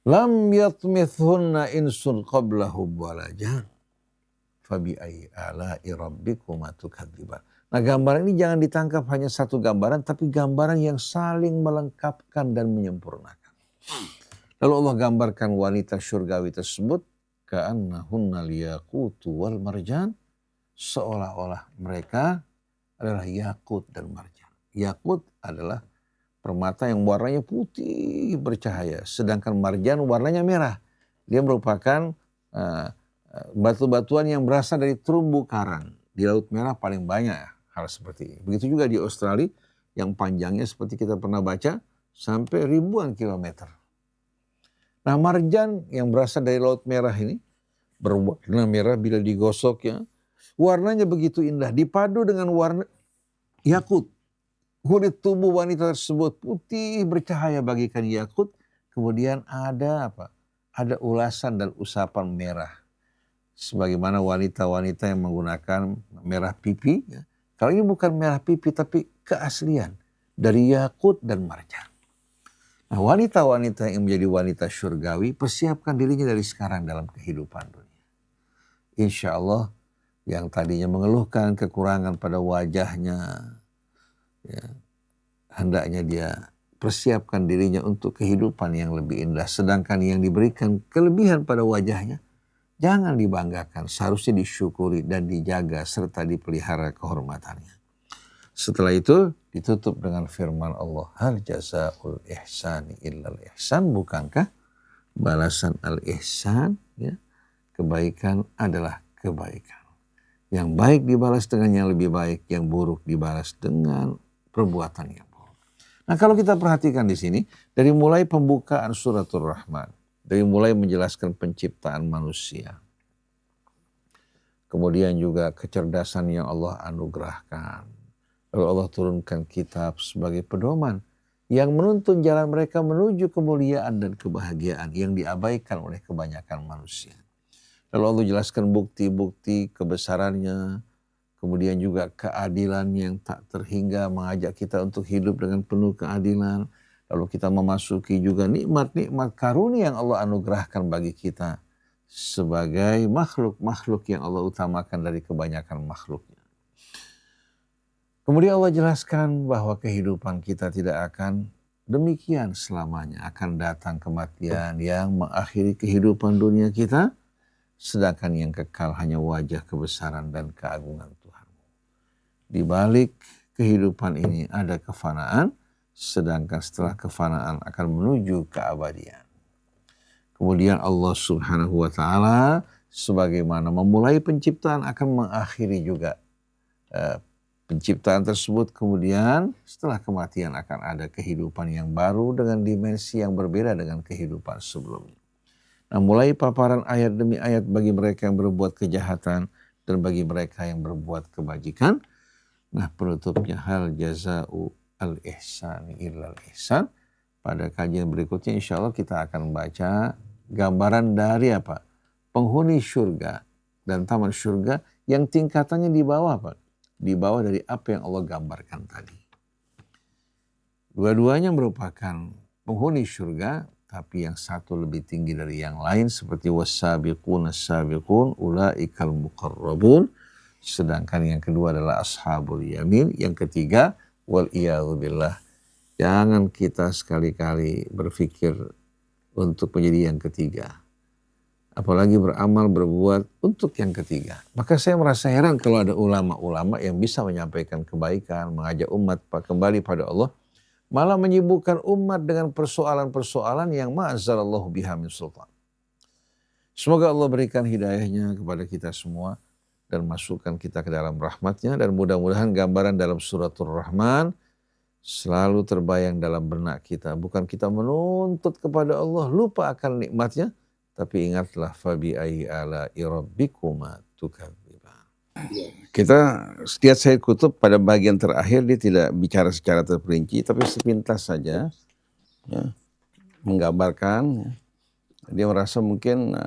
Lam yatmithunna insun qablahum wala jan. Fabi ayyi ala'i rabbikuma tukadziban. Nah, gambaran ini jangan ditangkap hanya satu gambaran, tapi gambaran yang saling melengkapkan dan menyempurnakan. Lalu Allah gambarkan wanita syurgawi tersebut, ka'annahunna liyaqutu wal marjan, seolah-olah mereka adalah yakut dan marjan. Yakut adalah permata yang warnanya putih bercahaya, sedangkan marjan warnanya merah. Dia merupakan batu-batuan yang berasal dari terumbu karang. Di Laut Merah paling banyak hal seperti ini. Begitu juga di Australia yang panjangnya seperti kita pernah baca sampai ribuan kilometer. Nah, marjan yang berasal dari Laut Merah ini berwarna merah bila digosok ya. Warnanya begitu indah, dipadu dengan warna yakut. Kulit tubuh wanita tersebut putih bercahaya bagikan yakut. Kemudian ada apa? Ada ulasan dan usapan merah. Sebagaimana wanita-wanita yang menggunakan merah pipi. Ya. Kalau ini bukan merah pipi tapi keaslian dari yakut dan marjan. Nah, wanita-wanita yang menjadi wanita syurgawi, persiapkan dirinya dari sekarang dalam kehidupan dunia. Insya Allah yang tadinya mengeluhkan kekurangan pada wajahnya, ya, hendaknya dia persiapkan dirinya untuk kehidupan yang lebih indah. Sedangkan yang diberikan kelebihan pada wajahnya, jangan dibanggakan, seharusnya disyukuri dan dijaga serta dipelihara kehormatannya. Setelah itu ditutup dengan firman Allah, hal jazaul ihsani illal ihsan, bukankah balasan al-ihsan, ya, kebaikan adalah kebaikan. Yang baik dibalas dengan yang lebih baik, yang buruk dibalas dengan perbuatan yang buruk. Nah, kalau kita perhatikan di sini, dari mulai pembukaan suratul Rahman, dari mulai menjelaskan penciptaan manusia, kemudian juga kecerdasan yang Allah anugerahkan, lalu Allah turunkan kitab sebagai pedoman yang menuntun jalan mereka menuju kemuliaan dan kebahagiaan yang diabaikan oleh kebanyakan manusia. Lalu Allah jelaskan bukti-bukti kebesarannya, kemudian juga keadilan yang tak terhingga, mengajak kita untuk hidup dengan penuh keadilan. Lalu kita memasuki juga nikmat-nikmat karunia yang Allah anugerahkan bagi kita sebagai makhluk-makhluk yang Allah utamakan dari kebanyakan makhluknya. Kemudian Allah jelaskan bahwa kehidupan kita tidak akan demikian selamanya. Akan datang kematian yang mengakhiri kehidupan dunia kita. Sedangkan yang kekal hanya wajah kebesaran dan keagungan Tuhan. Di balik kehidupan ini ada kefanaan. Sedangkan setelah kefanaan akan menuju keabadian. Kemudian Allah Subhanahu wa ta'ala sebagaimana memulai penciptaan akan mengakhiri juga penciptaan tersebut. Kemudian setelah kematian akan ada kehidupan yang baru dengan dimensi yang berbeda dengan kehidupan sebelumnya. Nah, mulai paparan ayat demi ayat bagi mereka yang berbuat kejahatan dan bagi mereka yang berbuat kebajikan. Nah, penutupnya hal jaza'u al-ihsani illal ihsan. Pada kajian berikutnya insya Allah kita akan membaca gambaran dari apa? Penghuni surga dan taman surga yang tingkatannya di bawah apa? Di bawah dari apa yang Allah gambarkan tadi. Dua-duanya merupakan penghuni surga, tapi yang satu lebih tinggi dari yang lain seperti was-sabiqun as-sabiqun ulaikal muqarrabun. Sedangkan yang kedua adalah ashabul yamin. Yang ketiga wal'iyadzubillah. Jangan kita sekali-kali berpikir untuk menjadi yang ketiga. Apalagi beramal berbuat untuk yang ketiga. Maka saya merasa heran kalau ada ulama-ulama yang bisa menyampaikan kebaikan, mengajak umat kembali pada Allah, malah menyibukkan umat dengan persoalan-persoalan yang ma'azzalallahu biha min sultan. Semoga Allah berikan hidayahnya kepada kita semua dan masukkan kita ke dalam rahmat-Nya, dan mudah-mudahan gambaran dalam suratul Rahman selalu terbayang dalam benak kita. Bukan kita menuntut kepada Allah, lupa akan nikmat-Nya, tapi ingatlah fabi ayyi ala'i rabbikuma tukadziban. Kita lihat Sayyid Qutb pada bagian terakhir dia tidak bicara secara terperinci, tapi sepintas saja ya, menggambarkan ya. Dia merasa mungkin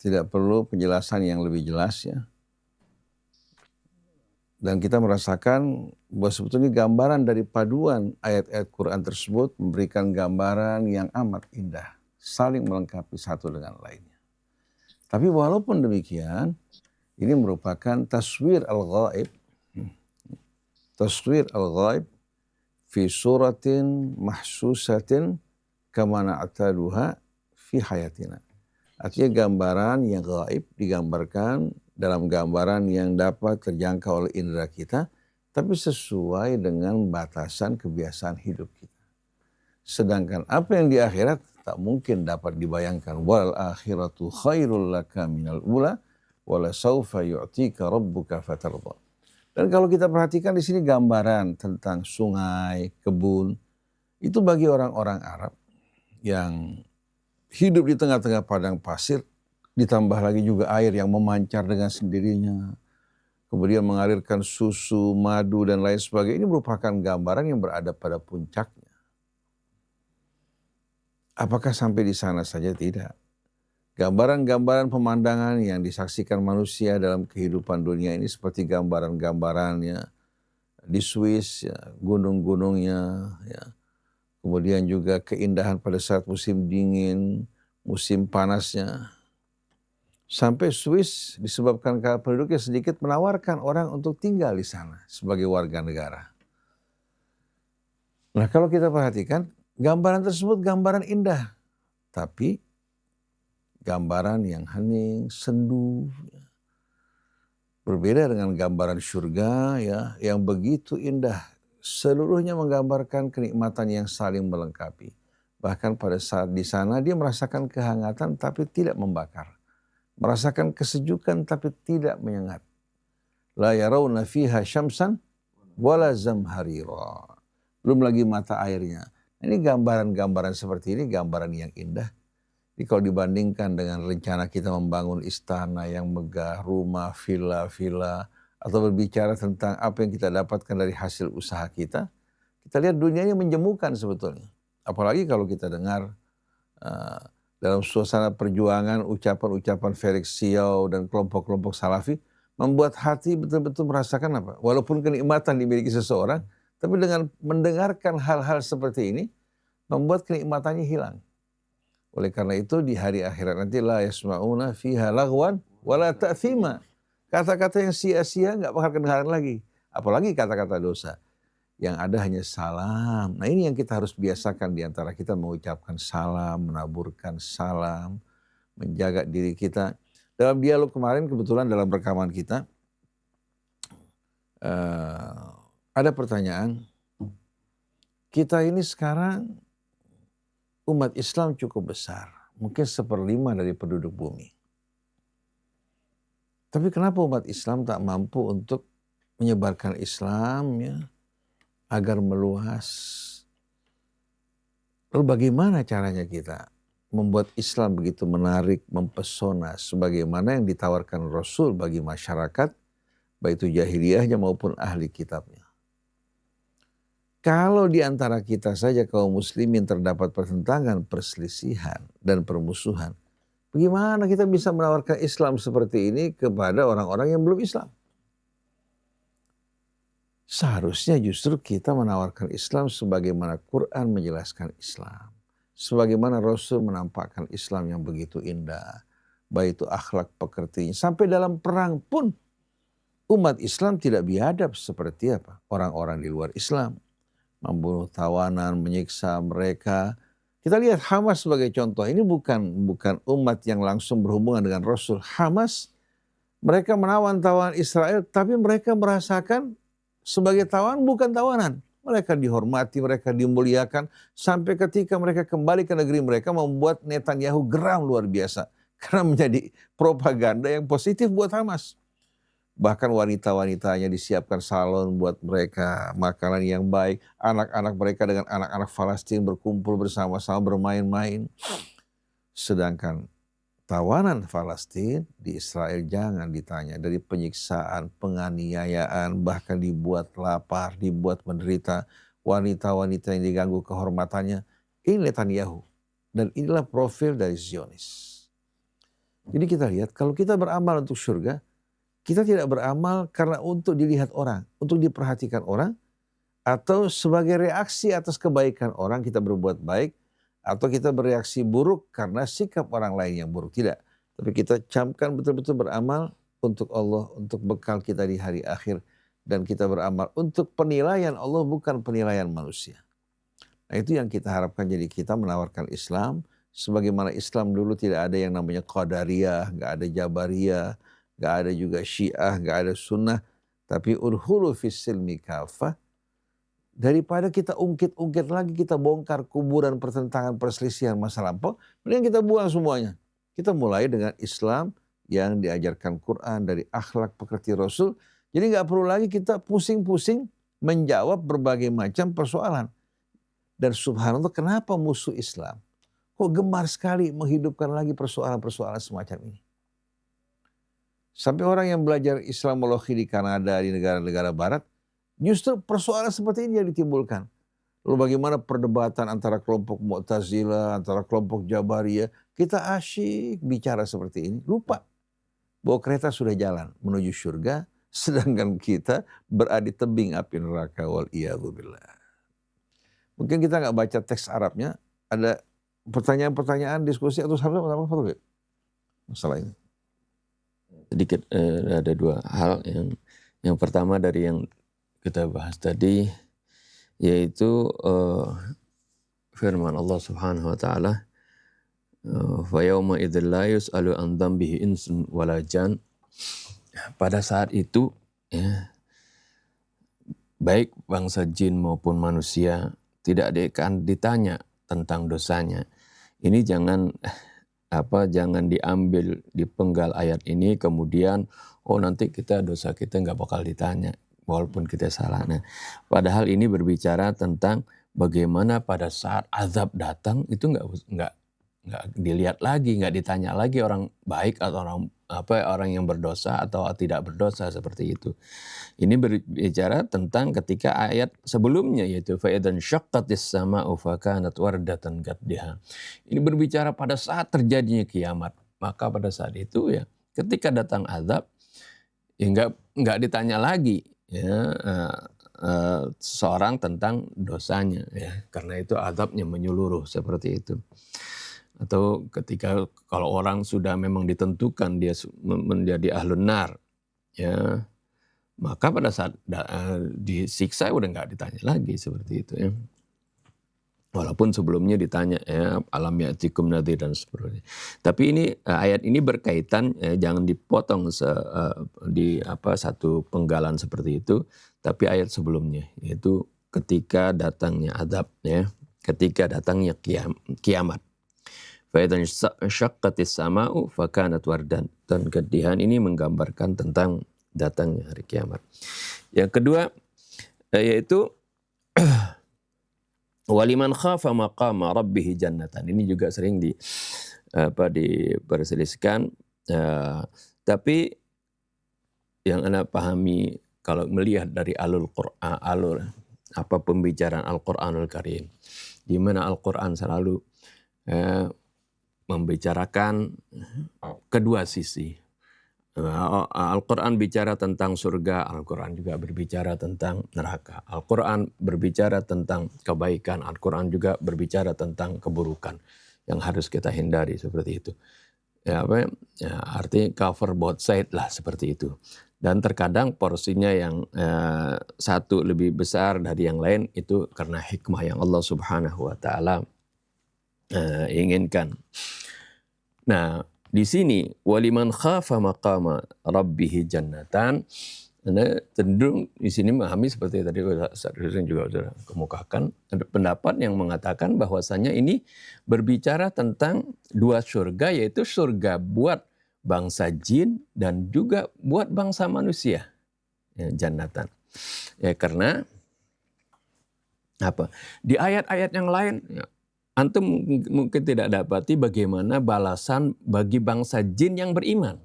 tidak perlu penjelasan yang lebih jelas ya. Dan kita merasakan bahwa sebetulnya gambaran dari paduan ayat-ayat Quran tersebut memberikan gambaran yang amat indah, saling melengkapi satu dengan lainnya. Tapi walaupun demikian, ini merupakan taswir al-ghaib. Taswir al-ghaib fi suratin mahsusatin kama na'taduha fi hayatina. Artinya gambaran yang gaib digambarkan dalam gambaran yang dapat terjangkau oleh indera kita, tapi sesuai dengan batasan kebiasaan hidup kita. Sedangkan apa yang di akhirat tak mungkin dapat dibayangkan. Wal akhiratu khairul laka minal ula wala saufa yu'tika rabbuka fatarda. Dan kalau kita perhatikan di sini gambaran tentang sungai, kebun, itu bagi orang-orang Arab yang hidup di tengah-tengah padang pasir, ditambah lagi juga air yang memancar dengan sendirinya, kemudian mengalirkan susu, madu, dan lain sebagainya. Ini merupakan gambaran yang berada pada puncaknya. Apakah sampai di sana saja? Tidak. Gambaran-gambaran pemandangan yang disaksikan manusia dalam kehidupan dunia ini seperti gambaran-gambarannya di Swiss, ya, gunung-gunungnya, ya. Kemudian juga keindahan pada saat musim dingin, musim panasnya. Sampai Swiss disebabkan penduduknya sedikit menawarkan orang untuk tinggal di sana sebagai warga negara. Nah, kalau kita perhatikan, gambaran tersebut gambaran indah. Tapi gambaran yang hening, sendu. Berbeda dengan gambaran surga ya, yang begitu indah. Seluruhnya menggambarkan kenikmatan yang saling melengkapi. Bahkan pada saat di sana dia merasakan kehangatan tapi tidak membakar. Merasakan kesejukan tapi tidak menyengat. La yarawna fiha syamsan wala zamharira. Belum lagi mata airnya. Ini gambaran-gambaran seperti ini gambaran yang indah. Jadi kalau dibandingkan dengan rencana kita membangun istana yang megah, rumah, villa-villa, atau berbicara tentang apa yang kita dapatkan dari hasil usaha kita, kita lihat dunianya menjemukan sebetulnya. Apalagi kalau kita dengar dalam suasana perjuangan ucapan-ucapan Felix Xiao dan kelompok-kelompok salafi, membuat hati betul-betul merasakan apa? Walaupun kenikmatan dimiliki seseorang, tapi dengan mendengarkan hal-hal seperti ini, membuat kenikmatannya hilang. Oleh karena itu di hari akhirat nanti la yasma'una fiha lagwan wala ta'thima. Kata-kata yang sia-sia nggak bakal kedengaran lagi. Apalagi kata-kata dosa. Yang ada hanya salam. Nah ini yang kita harus biasakan di antara kita mengucapkan salam, menaburkan salam, menjaga diri kita. Dalam dialog kemarin kebetulan dalam rekaman kita, ada pertanyaan. Kita ini sekarang umat Islam cukup besar. Mungkin 1/5 dari penduduk bumi. Tapi kenapa umat Islam tak mampu untuk menyebarkan Islam ya, agar meluas? Lalu bagaimana caranya kita membuat Islam begitu menarik, mempesona sebagaimana yang ditawarkan Rasul bagi masyarakat, baik itu jahiliyahnya maupun ahli kitabnya? Kalau di antara kita saja kaum muslimin terdapat pertentangan, perselisihan, dan permusuhan, bagaimana kita bisa menawarkan Islam seperti ini kepada orang-orang yang belum Islam? Seharusnya justru kita menawarkan Islam sebagaimana Quran menjelaskan Islam. Sebagaimana Rasul menampakkan Islam yang begitu indah. Baik itu akhlak pekertinya. Sampai dalam perang pun umat Islam tidak biadab seperti apa? Orang-orang di luar Islam. Membunuh tawanan, menyiksa mereka. Kita lihat Hamas sebagai contoh. Ini bukan umat yang langsung berhubungan dengan Rasul. Hamas, mereka menawan tawanan Israel, tapi mereka merasakan sebagai tawanan bukan tawanan. Mereka dihormati, mereka dimuliakan. Sampai ketika mereka kembali ke negeri mereka, membuat Netanyahu geram luar biasa. Karena menjadi propaganda yang positif buat Hamas. Bahkan wanita-wanitanya disiapkan salon buat mereka, makanan yang baik. Anak-anak mereka dengan anak-anak Palestina berkumpul bersama-sama bermain-main. Sedangkan tawanan Palestina di Israel jangan ditanya. Dari penyiksaan, penganiayaan, bahkan dibuat lapar, dibuat menderita. Wanita-wanita yang diganggu kehormatannya. Ini Netanyahu. Dan inilah profil dari Zionis. Jadi kita lihat kalau kita beramal untuk surga, kita tidak beramal karena untuk dilihat orang, untuk diperhatikan orang, atau sebagai reaksi atas kebaikan orang kita berbuat baik, atau kita bereaksi buruk karena sikap orang lain yang buruk. Tidak. Tapi kita camkan betul-betul beramal untuk Allah, untuk bekal kita di hari akhir. Dan kita beramal untuk penilaian Allah, bukan penilaian manusia. Nah itu yang kita harapkan, jadi kita menawarkan Islam. Sebagaimana Islam dulu tidak ada yang namanya Qadariyah, nggak ada Jabariyah, nggak ada juga Syiah, nggak ada Sunnah. Tapi udhulu fis silmi kafah. Daripada kita ungkit-ungkit lagi, kita bongkar kuburan pertentangan perselisihan masa lampau, mending kita buang semuanya. Kita mulai dengan Islam yang diajarkan Quran dari akhlak pekerti Rasul. Jadi nggak perlu lagi kita pusing-pusing menjawab berbagai macam persoalan. Dan subhanallah, kenapa musuh Islam kok gemar sekali menghidupkan lagi persoalan-persoalan semacam ini? Sampai orang yang belajar Islamologi di Kanada, di negara-negara barat, justru persoalan seperti ini yang ditimbulkan. Lalu bagaimana perdebatan antara kelompok Mu'tazilah, antara kelompok Jabariyah. Kita asyik bicara seperti ini, lupa bahwa kereta sudah jalan menuju surga, sedangkan kita berada di tebing api neraka, wal-iyadzubillah. Mungkin kita nggak baca teks Arabnya, ada pertanyaan-pertanyaan, diskusi atau apa masalah ini. Sedikit ada dua hal. Yang pertama dari yang kita bahas tadi, yaitu firman Allah Subhanahu wa taala, fa yauma idzal la yus'alu an dzambihi insun wala jan. Pada saat itu ya, baik bangsa jin maupun manusia tidak akan ditanya tentang dosanya. Ini jangan diambil, dipenggal ayat ini kemudian nanti dosa kita nggak bakal ditanya walaupun kita salah. Nah, padahal ini berbicara tentang bagaimana pada saat azab datang itu nggak dilihat lagi, nggak ditanya lagi orang baik atau orang yang berdosa atau tidak berdosa, seperti itu. Ini berbicara tentang ketika ayat sebelumnya, yaitu fa idzan syaqqatis sama'u fa kanat wardatan kaddiha. Ini berbicara pada saat terjadinya kiamat. Maka pada saat itu ya, ketika datang azab ya nggak ditanya lagi ya seorang tentang dosanya ya, karena itu azabnya menyeluruh seperti itu. Atau ketika kalau orang sudah memang ditentukan dia menjadi ahlun nar ya, maka pada saat disiksa udah nggak ditanya lagi seperti itu ya. Walaupun sebelumnya ditanya ya, alam ya'tikum nadhir dan sebagainya. Tapi ini ayat ini berkaitan, jangan dipotong di satu penggalan seperti itu. Tapi ayat sebelumnya, yaitu ketika datangnya azab ya, ketika datangnya kiamat. Fa idzan syaqqatis sama'u fa kanat wardan, dan kedihan ini menggambarkan tentang datangnya hari kiamat. Yang kedua yaitu waliman khafa maqama rabbih jannatan. Ini juga sering diperselisihkan, tapi yang Anda pahami kalau melihat dari pembicaraan Al-Qur'anul Karim, di mana Al-Qur'an selalu membicarakan kedua sisi. Al-Quran bicara tentang surga, Al-Quran juga berbicara tentang neraka. Al-Quran berbicara tentang kebaikan, Al-Quran juga berbicara tentang keburukan yang harus kita hindari, seperti itu. Artinya cover both side lah, seperti itu. Dan terkadang porsinya yang satu lebih besar dari yang lain, itu karena hikmah yang Allah Subhanahu wa Ta'ala inginkan. Nah, di sini waliman khafa maqama rabbih jannatan. Anda cenderung di sini memahami seperti tadi Ustaz Husain juga sudah kemukakan, ada pendapat yang mengatakan bahwasanya ini berbicara tentang dua surga, yaitu surga buat bangsa jin dan juga buat bangsa manusia. Ya, jannatan. Ya, karena apa? Di ayat-ayat yang lain ya, antum mungkin tidak dapati bagaimana balasan bagi bangsa jin yang beriman.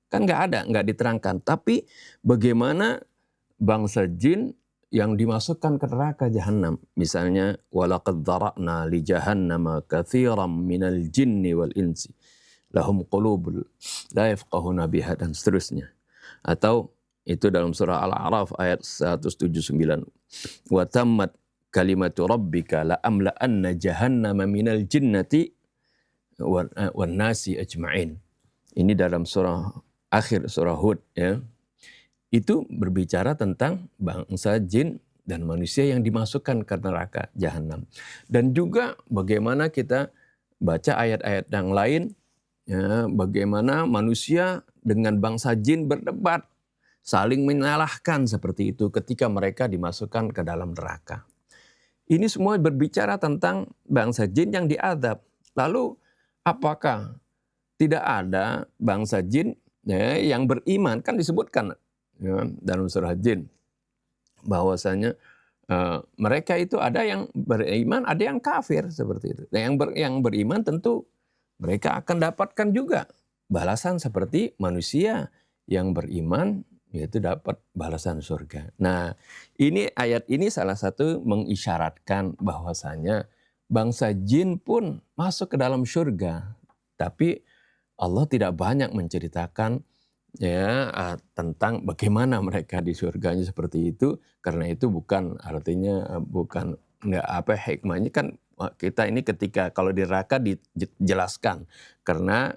Kan nggak diterangkan. Tapi bagaimana bangsa jin yang dimasukkan ke neraka jahanam. Misalnya, walaqad dzara'na li jahannama katsiran minal jinni wal insi lahum qulubul la yafqahuna biha dan seterusnya. Atau itu dalam surah Al-A'raf ayat 179. Wa tammat kalimatu rabbika la amla'anna jahannama minal jinnati wan nasi ajma'in. Ini dalam surah akhir surah Hud ya. Itu berbicara tentang bangsa jin dan manusia yang dimasukkan ke neraka jahanam. Dan juga bagaimana kita baca ayat-ayat yang lain, ya, bagaimana manusia dengan bangsa jin berdebat, saling menyalahkan seperti itu ketika mereka dimasukkan ke dalam neraka. Ini semua berbicara tentang bangsa jin yang diazab. Lalu apakah tidak ada bangsa jin ya, yang beriman? Kan disebutkan ya, dalam surah Jin bahwasanya mereka itu ada yang beriman, ada yang kafir seperti itu. Dan yang beriman tentu mereka akan dapatkan juga balasan seperti manusia yang beriman, yaitu dapat balasan surga. Nah, ini ayat ini salah satu mengisyaratkan bahwasanya bangsa jin pun masuk ke dalam surga, tapi Allah tidak banyak menceritakan ya tentang bagaimana mereka di surganya seperti itu, karena itu bukan artinya bukan nggak apa hikmahnya kan kita ini ketika kalau di neraka dijelaskan karena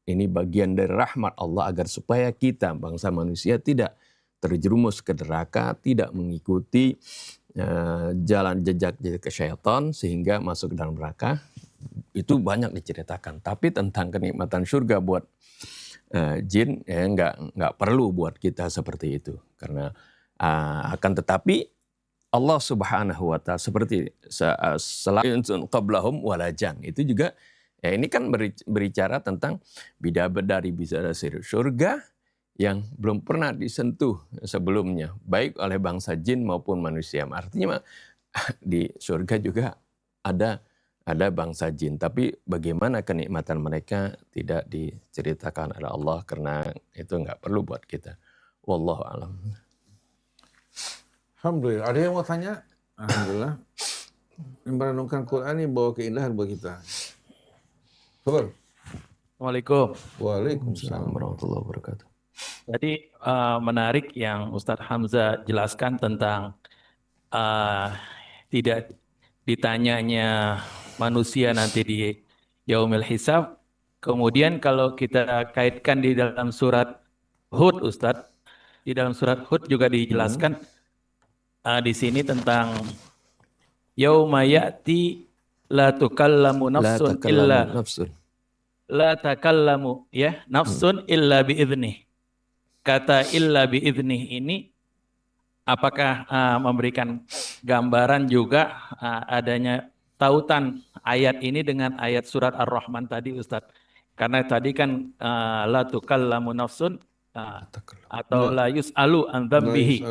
ini bagian dari rahmat Allah agar supaya kita bangsa manusia tidak terjerumus ke neraka, tidak mengikuti jalan jejak syaitan sehingga masuk ke dalam neraka. Itu banyak diceritakan, tapi tentang kenikmatan surga buat jin ya nggak perlu buat kita seperti itu, karena akan tetapi Allah Subhanahu wa taala seperti selain qablahum walajan itu juga ya ini kan berbicara tentang bidadari bidadari surga yang belum pernah disentuh sebelumnya baik oleh bangsa jin maupun manusia. Artinya di surga juga ada bangsa jin, tapi bagaimana kenikmatan mereka tidak diceritakan oleh Allah karena itu nggak perlu buat kita. Wallahu a'lam. Alhamdulillah. Ada yang mau tanya? Alhamdulillah. Yang merenungkan Quran ini bawa keindahan buat kita. Betul. Assalamualaikum. Waalaikumsalam warahmatullahi wabarakatuh. Tadi menarik yang Ustadz Hamzah jelaskan tentang tidak ditanyanya manusia nanti di Yaumil Hisab. Kemudian kalau kita kaitkan di dalam surat Hud, Ustadz, di dalam surat Hud juga dijelaskan di sini tentang yauma ya'ti la tukallamu nafsun illa la takallamu ya nafsun illa biiznih. Kata illa biiznih ini apakah memberikan gambaran juga adanya tautan ayat ini dengan ayat surat Ar-Rahman tadi, Ustadz? Karena tadi kan la tukallamu nafsun atau la yus'alu an dzambihi.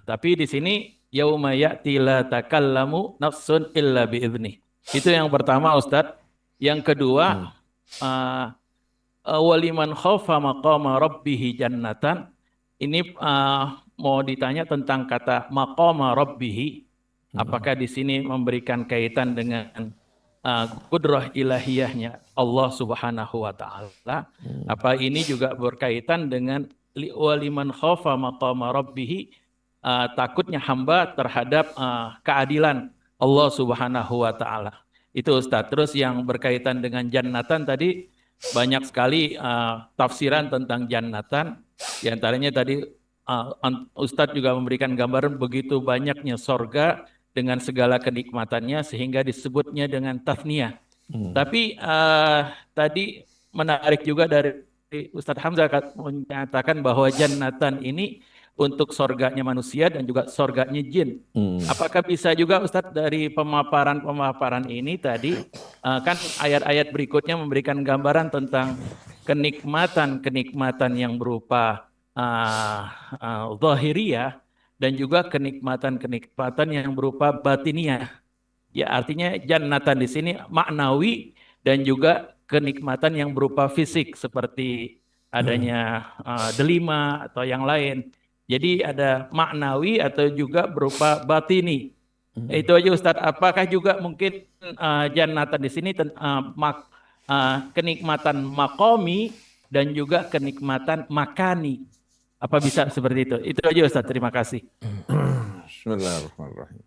Tapi di sini yauma ya'ti la takallamu nafsun illa biiznih. Itu yang pertama, Ustadz. Yang kedua, waliman khaufa maqama rabbihi jannatan. Ini mau ditanya tentang kata maqama rabbihi. Apakah di sini memberikan kaitan dengan kudrah ilahiyahnya Allah Subhanahu wa taala? Apa ini juga berkaitan dengan waliman khaufa maqama rabbihi, takutnya hamba terhadap keadilan Allah Subhanahu wa taala. Itu Ustaz. Terus yang berkaitan dengan jannatan tadi banyak sekali tafsiran tentang jannatan. Di antaranya tadi Ustadz juga memberikan gambaran begitu banyaknya sorga dengan segala kenikmatannya sehingga disebutnya dengan tathniyah. Tapi tadi menarik juga dari Ustadz Hamzah menyatakan bahwa jannatan ini untuk sorganya manusia dan juga sorganya jin. Apakah bisa juga Ustadz dari pemaparan ini tadi kan ayat-ayat berikutnya memberikan gambaran tentang kenikmatan yang berupa zahiriyah dan juga kenikmatan yang berupa batiniyah. Ya, artinya jannatan di sini maknawi dan juga kenikmatan yang berupa fisik seperti adanya delima atau yang lain. Jadi ada maknawi atau juga berupa batini. Itu aja Ustadz. Apakah juga mungkin jannatan di sini kenikmatan makomi dan juga kenikmatan makani? Apa bisa seperti itu? Itu aja Ustadz. Terima kasih. Bismillahirrahmanirrahim.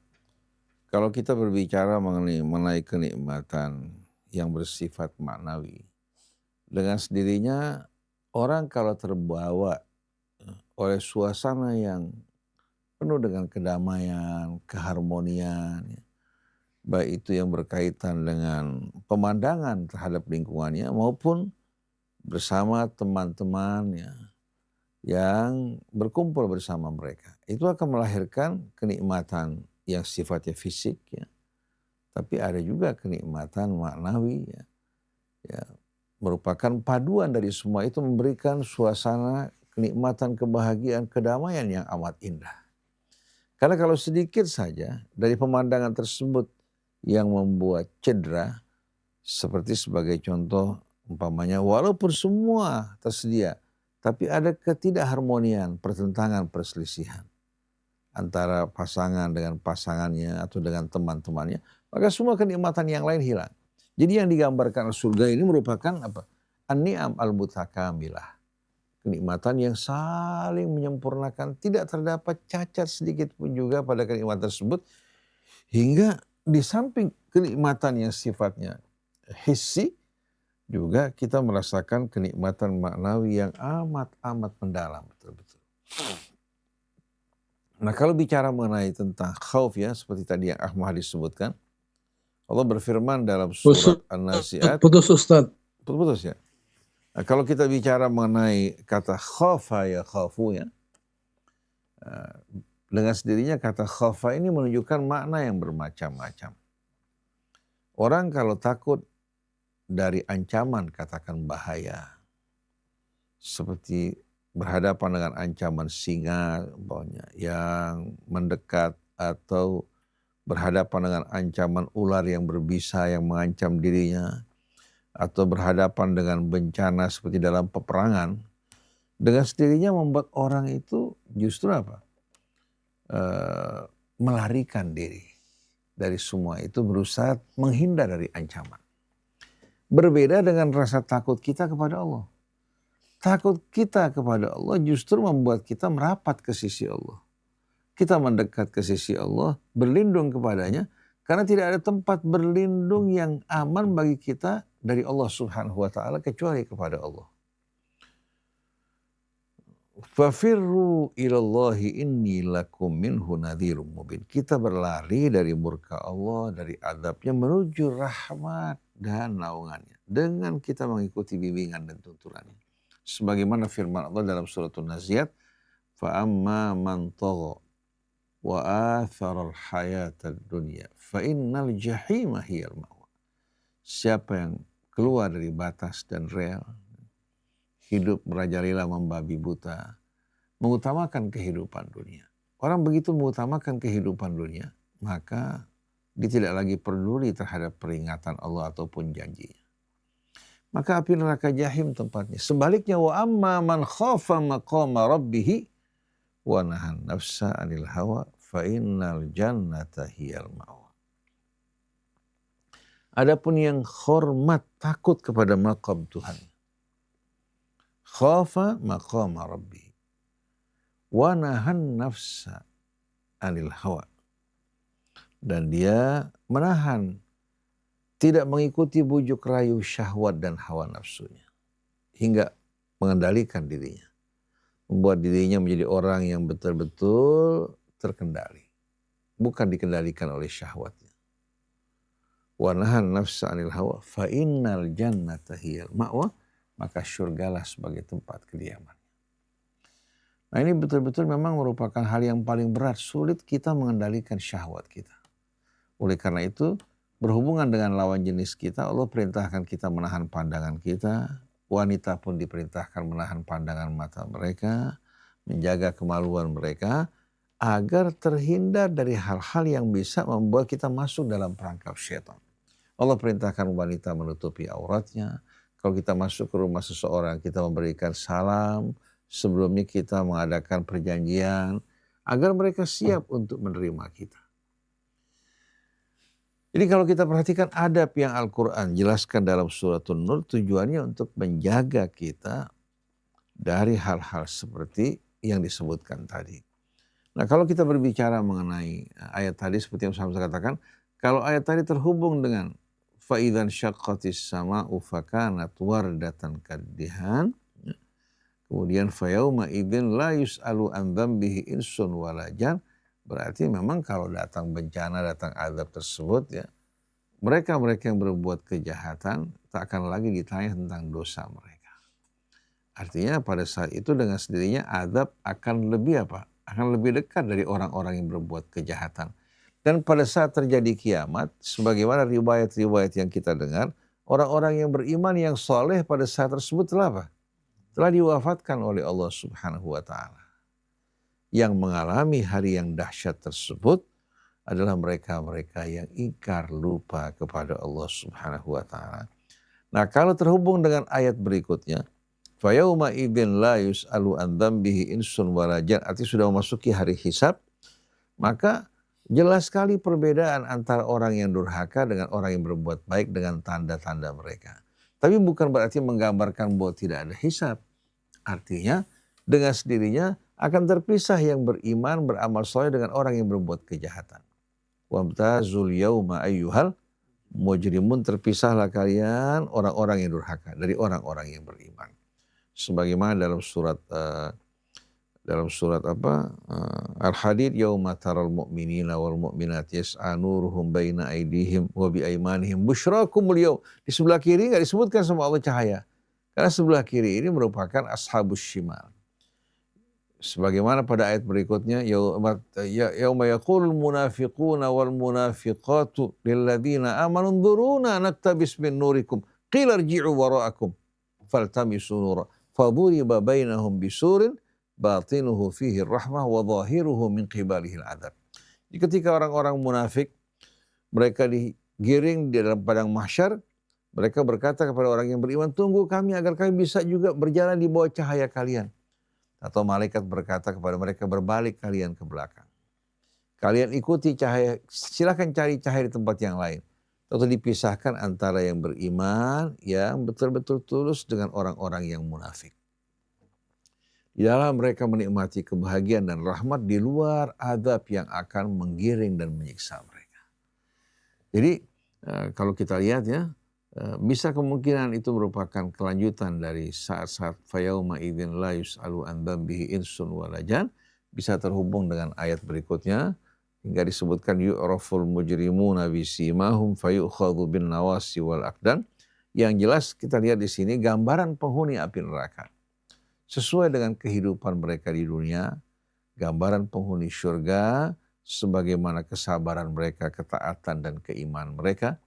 Kalau kita berbicara mengenai kenikmatan yang bersifat maknawi, dengan sendirinya orang kalau terbawa oleh suasana yang penuh dengan kedamaian, keharmonian, baik itu yang berkaitan dengan pemandangan terhadap lingkungannya maupun bersama teman-temannya yang berkumpul bersama mereka. Itu akan melahirkan kenikmatan yang sifatnya fisik, ya. Tapi ada juga kenikmatan maknawi, ya. Merupakan paduan dari semua itu, memberikan suasana kenikmatan, kebahagiaan, kedamaian yang amat indah. Karena kalau sedikit saja dari pemandangan tersebut yang membuat cedera, seperti sebagai contoh umpamanya walaupun semua tersedia, tapi ada ketidakharmonian, pertentangan, perselisihan antara pasangan dengan pasangannya atau dengan teman-temannya, maka semua kenikmatan yang lain hilang. Jadi yang digambarkan surga ini merupakan apa? An-ni'am al-mutakamilah. Kenikmatan yang saling menyempurnakan, tidak terdapat cacat sedikit pun juga pada kenikmatan tersebut. Hingga di samping kenikmatan yang sifatnya hissi, juga kita merasakan kenikmatan maknawi yang amat-amat mendalam, betul-betul. Nah, kalau bicara mengenai tentang khauf, ya, seperti tadi yang Ahmad disebutkan, Allah berfirman dalam surat An-Nazi'at. Putus Ustaz. Putus ya. Nah, kalau kita bicara mengenai kata khafa ya khafu, ya, dengan sendirinya kata khafa ini menunjukkan makna yang bermacam-macam. Orang kalau takut dari ancaman, katakan bahaya, seperti berhadapan dengan ancaman singa yang mendekat, atau berhadapan dengan ancaman ular yang berbisa yang mengancam dirinya, atau berhadapan dengan bencana seperti dalam peperangan, dengan sendirinya membuat orang itu justru apa? Melarikan diri dari semua itu, berusaha menghindar dari ancaman. Berbeda dengan rasa takut kita kepada Allah. Takut kita kepada Allah justru membuat kita merapat ke sisi Allah. Kita mendekat ke sisi Allah, berlindung kepadanya, karena tidak ada tempat berlindung yang aman bagi kita dari Allah Subhanahu wa ta'ala kecuali kepada Allah. Fafirru ilallahi inni lakum minhu nadhirum mubin. Kita berlari dari murka Allah, dari adabnya, menuju rahmat dan naungannya dengan kita mengikuti bimbingan dan tuntunannya. Sebagaimana firman Allah dalam surat An-Nazi'at, fa amma man tagha wa athara al-hayata ad-dunya fa innal jahima hiyal ma'wa. Siapa yang keluar dari batas dan rel, hidup merajalela membabi buta, mengutamakan kehidupan dunia. Orang begitu mengutamakan kehidupan dunia, maka dia tidak lagi peduli terhadap peringatan Allah ataupun janjinya. Maka api neraka jahim tempatnya. Sebaliknya, wa amma man khafa maqama rabbih wa nahan nafsa 'anil hawa fa innal jannata hiyal ma'wa. Adapun yang hormat, takut kepada maqam Tuhan, khafa maqama rabbih wa nahan nafsa 'anil hawa, dan dia menahan, tidak mengikuti bujuk rayu syahwat dan hawa nafsunya, hingga mengendalikan dirinya, membuat dirinya menjadi orang yang betul-betul terkendali, bukan dikendalikan oleh syahwatnya. Wa nahan nafsa 'anil hawa fa innal jannata hiyal ma'wa, maka syurgalah sebagai tempat kediaman. Nah ini betul-betul memang merupakan hal yang paling berat, sulit kita mengendalikan syahwat kita. Oleh karena itu, berhubungan dengan lawan jenis kita, Allah perintahkan kita menahan pandangan kita. Wanita pun diperintahkan menahan pandangan mata mereka, menjaga kemaluan mereka, agar terhindar dari hal-hal yang bisa membuat kita masuk dalam perangkap syaitan. Allah perintahkan wanita menutupi auratnya. Kalau kita masuk ke rumah seseorang, kita memberikan salam. Sebelumnya kita mengadakan perjanjian agar mereka siap untuk menerima kita. Jadi kalau kita perhatikan adab yang Al-Quran jelaskan dalam surat An-Nur, tujuannya untuk menjaga kita dari hal-hal seperti yang disebutkan tadi. Nah kalau kita berbicara mengenai ayat tadi seperti yang saya katakan, kalau ayat tadi terhubung dengan fa'idzan syaqqatis sama'u fakanat wardatan kaddihan, kemudian fayauma idzin la yus'alu an dzambihi insun wala jan, berarti memang kalau datang bencana, datang azab tersebut ya, mereka-mereka yang berbuat kejahatan tak akan lagi ditanya tentang dosa mereka. Artinya pada saat itu dengan sendirinya azab akan lebih apa? Akan lebih dekat dari orang-orang yang berbuat kejahatan. Dan pada saat terjadi kiamat, sebagaimana riwayat-riwayat yang kita dengar, orang-orang yang beriman yang soleh pada saat tersebut telah apa? Telah diwafatkan oleh Allah Subhanahu wa Ta'ala. Yang mengalami hari yang dahsyat tersebut adalah mereka-mereka yang ingkar lupa kepada Allah Subhanahu wa Ta'ala. Nah, kalau terhubung dengan ayat berikutnya, fa yauma idzin la yus'alu an dzambihi insun wala jan, artinya sudah memasuki hari hisab, maka jelas sekali perbedaan antara orang yang durhaka dengan orang yang berbuat baik dengan tanda-tanda mereka. Tapi bukan berarti menggambarkan bahwa tidak ada hisab. Artinya dengan sendirinya akan terpisah yang beriman, beramal soleh dengan orang yang berbuat kejahatan. Wamtazul yauma ayyuhal mujrimun, terpisahlah kalian orang-orang yang durhaka dari orang-orang yang beriman. Sebagaimana dalam surat Al-Hadid, yauma taral mu'minina wal mu'minat yas'a nuruhum baina aydihim wa bi aymanihim busyrakumul yaum. Di sebelah kiri enggak disebutkan sama Allah cahaya. Karena sebelah kiri ini merupakan ashabus shimal. Sebagaimana pada ayat berikutnya, yauma yaqulul munafiquna wal munafiqatu lil ladzina amanu nzuruna naktabis min nurikum qila irji'u wara'akum faltamisu nura faduriba bainahum bisurin batinuhu fihi rahmah wa zahiruhu min qibalihi al-'adzab. Ketika orang-orang munafik mereka digiring di dalam padang mahsyar, mereka berkata kepada orang yang beriman, tunggu kami agar kami bisa juga berjalan di bawah cahaya kalian. Atau malaikat berkata kepada mereka, berbalik kalian ke belakang. Kalian ikuti cahaya, silakan cari cahaya di tempat yang lain. Atau dipisahkan antara yang beriman, yang betul-betul tulus dengan orang-orang yang munafik. Di dalam mereka menikmati kebahagiaan dan rahmat, di luar azab yang akan menggiring dan menyiksa mereka. Jadi kalau kita lihat ya, bisa kemungkinan itu merupakan kelanjutan dari saat-saat fayauma idzin la yus'alu an dzambihi insun wala jan, bisa terhubung dengan ayat berikutnya hingga disebutkan yu'raful mujrimuna bisimahum fayu'khadhu bin nawasi wal aqdan. Yang jelas kita lihat di sini gambaran penghuni api neraka. Sesuai dengan kehidupan mereka di dunia, gambaran penghuni syurga sebagaimana kesabaran mereka, ketaatan dan keimanan mereka,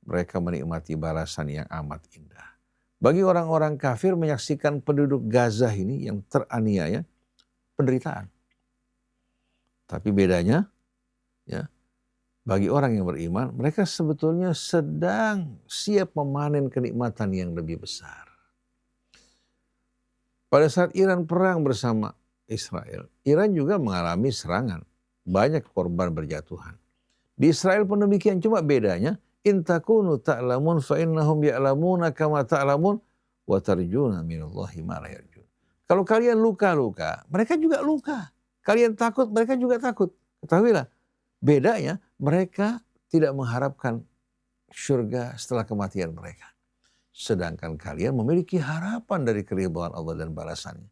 mereka menikmati balasan yang amat indah. Bagi orang-orang kafir menyaksikan penduduk Gaza ini yang teraniaya, penderitaan. Tapi bedanya, ya, bagi orang yang beriman, mereka sebetulnya sedang siap memanen kenikmatan yang lebih besar. Pada saat Iran perang bersama Israel, Iran juga mengalami serangan. Banyak korban berjatuhan. Di Israel pun demikian, cuma bedanya, in takunu ta'lamun fa innahum ya'lamuna kama ta'lamun wa tarjuna minallahi ma la yarjun. Kalau kalian luka-luka, mereka juga luka. Kalian takut, mereka juga takut. Ketahuilah, bedanya mereka tidak mengharapkan surga setelah kematian mereka. Sedangkan kalian memiliki harapan dari keridhaan Allah dan balasannya.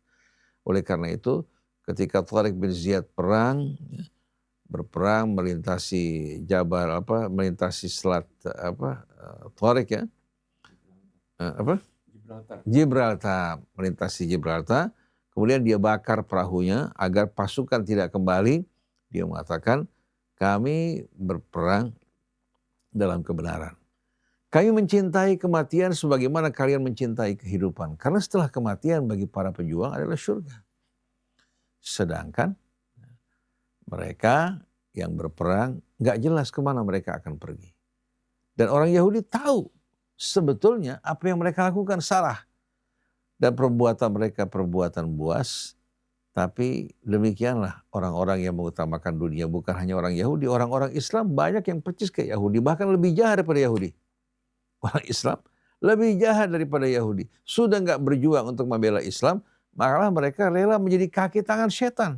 Oleh karena itu, ketika Tariq bin Ziyad berperang melintasi Jabal melintasi selat Tariq Gibraltar, melintasi Gibraltar, kemudian dia bakar perahunya agar pasukan tidak kembali. Dia mengatakan, kami berperang dalam kebenaran. Kami mencintai kematian sebagaimana kalian mencintai kehidupan. Karena setelah kematian bagi para pejuang adalah surga. Sedangkan mereka yang berperang nggak jelas kemana mereka akan pergi. Dan orang Yahudi tahu sebetulnya apa yang mereka lakukan salah. Dan perbuatan mereka perbuatan buas. Tapi demikianlah orang-orang yang mengutamakan dunia. Bukan hanya orang Yahudi, orang-orang Islam banyak yang percis ke Yahudi. Bahkan lebih jahat daripada Yahudi. Orang Islam lebih jahat daripada Yahudi. Sudah nggak berjuang untuk membela Islam, malah mereka rela menjadi kaki tangan setan.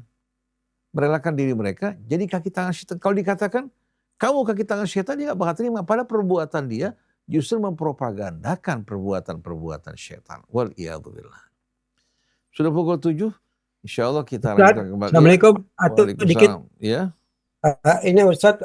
Merelakan diri mereka jadi kaki tangan setan. Kalau dikatakan, kamu kaki tangan setan, dia nggak bakal terima. Pada perbuatan dia justru mempropagandakan perbuatan-perbuatan setan. Wal'iyadzubillah. Sudah pukul 7, insya Allah kita lanjutkan kembali. Assalamualaikum. Atau sedikit, Ya. ini Ustaz,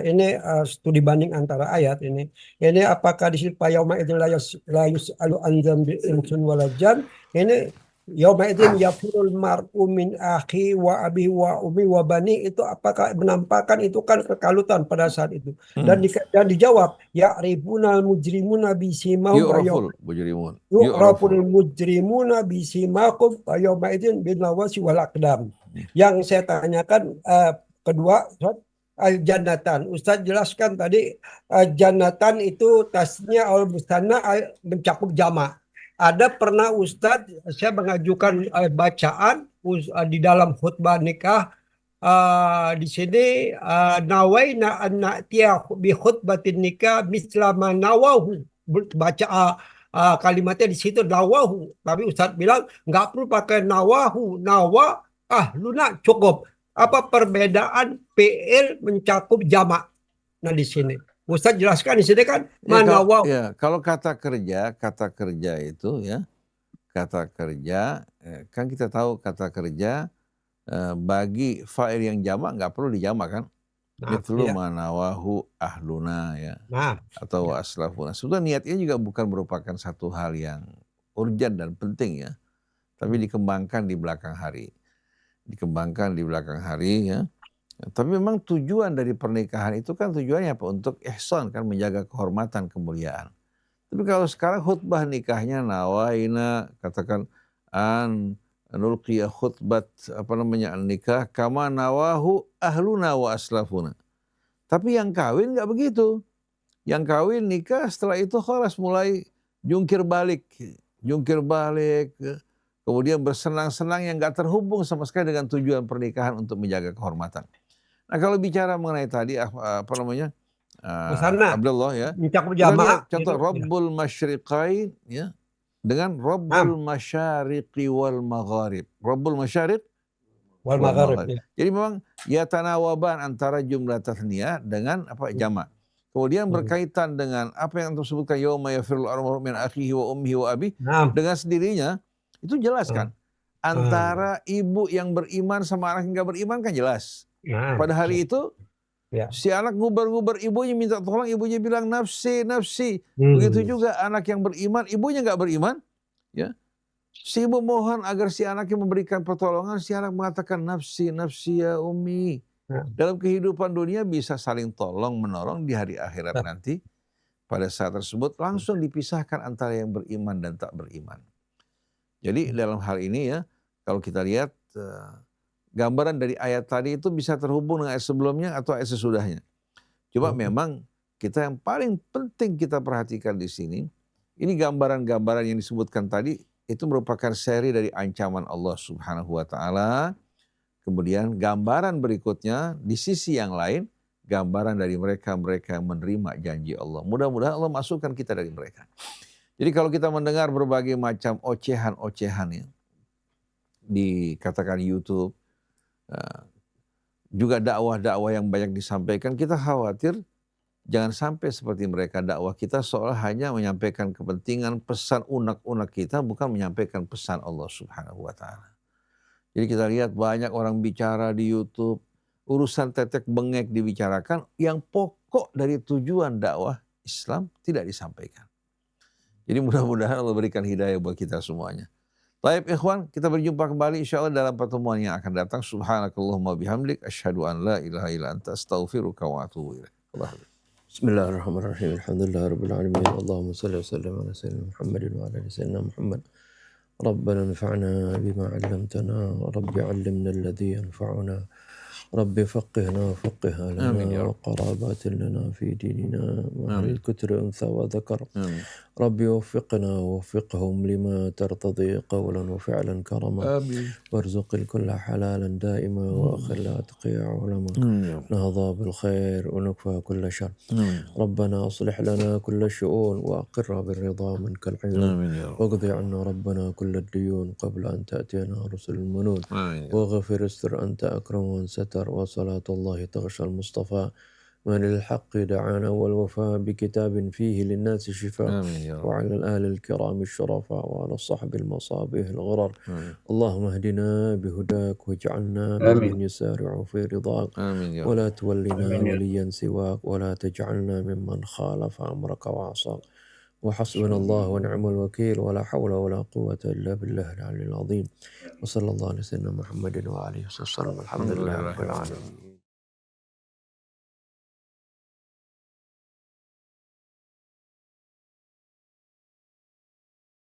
ini studi banding antara ayat ini. Ini apakah di sini yauma idzin la yus'alu an dzambi insun wala jan. Ini yauma idzin yafirul mar'u min akhi wa abi wa ummi wa bani, itu apakah menampakkan itu kan kekalutan pada saat itu. Dan dijawab ya'rifuna mujrimuna bisimahum Yu'raful mujrimun. yu'raful mujrimuna bisimahum wa yauma idzin bin lawasi wal aqdam. Yang saya tanyakan kedua, Jannatan. Ustaz jelaskan tadi jannatan itu tasnya al-mustanna mencakup jama'. Ada pernah Ustaz saya mengajukan bacaan di dalam khutbah nikah di sini nawaina an na'tiya bi khutbatin nikah misla ma nawahu, baca kalimatnya di situ nawahu, tapi Ustaz bilang nggak perlu pakai nawahu, nawa ahluna cukup. Apa perbedaan fi'il mencakup jamak? Nah di sini Ustaz jelaskan di sini kan mana wow. Ya, kalau kata kerja itu ya, kata kerja kan kita tahu kata kerja bagi fa'il yang jamak nggak perlu dijamak kan? Mithlu manawahu ahluna ya, atau aslafuna. Sebetulnya niatnya juga bukan merupakan satu hal yang urgent dan penting ya, tapi dikembangkan di belakang hari. Ya. Tapi memang tujuan dari pernikahan itu kan tujuannya apa? Untuk ihsan kan, menjaga kehormatan, kemuliaan. Tapi kalau sekarang khutbah nikahnya nawaina, katakan an nulqiya khutbat nikah kama nawahu ahluna wa aslafuna. Tapi yang kawin nggak begitu. Yang kawin nikah setelah itu khalas mulai jungkir balik. Kemudian bersenang-senang yang nggak terhubung sama sekali dengan tujuan pernikahan untuk menjaga kehormatan. Nah kalau bicara mengenai tadi Abdullah ya, contoh Rabbul Masyriqain ya, dengan Rabbul Masyariqi wal Magharib. Rabbul Masyariq wal Magharib. Ya. Jadi memang ya tanawaban antara jumlah tasniyah dengan jamak. Kemudian berkaitan dengan apa yang disebutkan yauma yafirul mar'u min akhihi wa ummihi wa abi, dengan sendirinya itu jelas kan, antara ibu yang beriman sama anak yang gak beriman kan jelas. Pada hari itu si anak ngubar-ngubar ibunya minta tolong, ibunya bilang nafsi, nafsi. Begitu juga anak yang beriman, ibunya gak beriman, ya. Si ibu mohon agar si anaknya memberikan pertolongan, si anak mengatakan nafsi, nafsi ya ummi. Dalam kehidupan dunia bisa saling tolong menolong, di hari akhirat nanti pada saat tersebut langsung dipisahkan antara yang beriman dan tak beriman. Jadi dalam hal ini ya, kalau kita lihat gambaran dari ayat tadi itu bisa terhubung dengan ayat sebelumnya atau ayat sesudahnya. Cuma memang kita yang paling penting kita perhatikan di sini, ini gambaran-gambaran yang disebutkan tadi itu merupakan seri dari ancaman Allah Subhanahu wa Ta'ala. Kemudian gambaran berikutnya di sisi yang lain, gambaran dari mereka yang menerima janji Allah. Mudah-mudahan Allah masukkan kita dari mereka. Jadi kalau kita mendengar berbagai macam ocehan-ocehan ya, dikatakan YouTube, juga dakwah-dakwah yang banyak disampaikan, kita khawatir jangan sampai seperti mereka, dakwah kita seolah hanya menyampaikan kepentingan pesan unek-unek kita, bukan menyampaikan pesan Allah Subhanahu wa Ta'ala. Jadi kita lihat banyak orang bicara di YouTube, urusan tetek bengek dibicarakan, yang pokok dari tujuan dakwah Islam tidak disampaikan. Jadi mudah-mudahan Allah berikan hidayah buat kita semuanya. Baik ikhwan, kita berjumpa kembali insyaallah dalam pertemuan yang akan datang. Subhanakallahumma bihamdik asyhadu an la ilaha illa anta astaghfiruka wa atubu ilaik. Bismillahirrahmanirrahim. Alhamdulillahirabbil alamin. Allahumma shalli wa sallim ala sayyidina Muhammadin wa ala ali sayyidina Muhammad. ربنا انفعنا بما علمتنا رب علمنا الذي ينفعنا رب فقهنا وفقه آمين يا لنا رب. وقرابات لنا في ديننا وعلى آمين. الكتر أنثى وذكر Amin. رب وفقنا ووفقهم لما ترتضي قولا وفعلا كرما Amin. وارزق الكل حلالا دائما وأخر الأتقياء علما نهضى بالخير ونكفى كل شر ربنا أصلح لنا كل الشؤون وأقر بالرضا منك العيون Amin ya Rabb. واقض عنا ربنا كل الديون قبل أن تأتينا رسل المنون Amin ya Rabb. واغفر استر أنت أكرم من ستر وصلاة الله تغشى المصطفى من الحق دعانا والوفاء بكتاب فيه للناس شفاء Amin ya Rabb. وعلى الآل الكرام الشرفاء وعلى الصحب المصابيح الغرر Amin. اللهم اهدنا بهداك واجعلنا آمين. ممن يسارع في رضاك Amin ya Rabb. ولا تولنا آمين. وليا سواك ولا تجعلنا ممن خالف أمرك وعصاك وحسبنا الله ونعم الوكيل ولا حول ولا قوة إلا بالله العلي العظيم وصلى الله على سيدنا محمد وآله وسلم الحمد لله رب العالمين.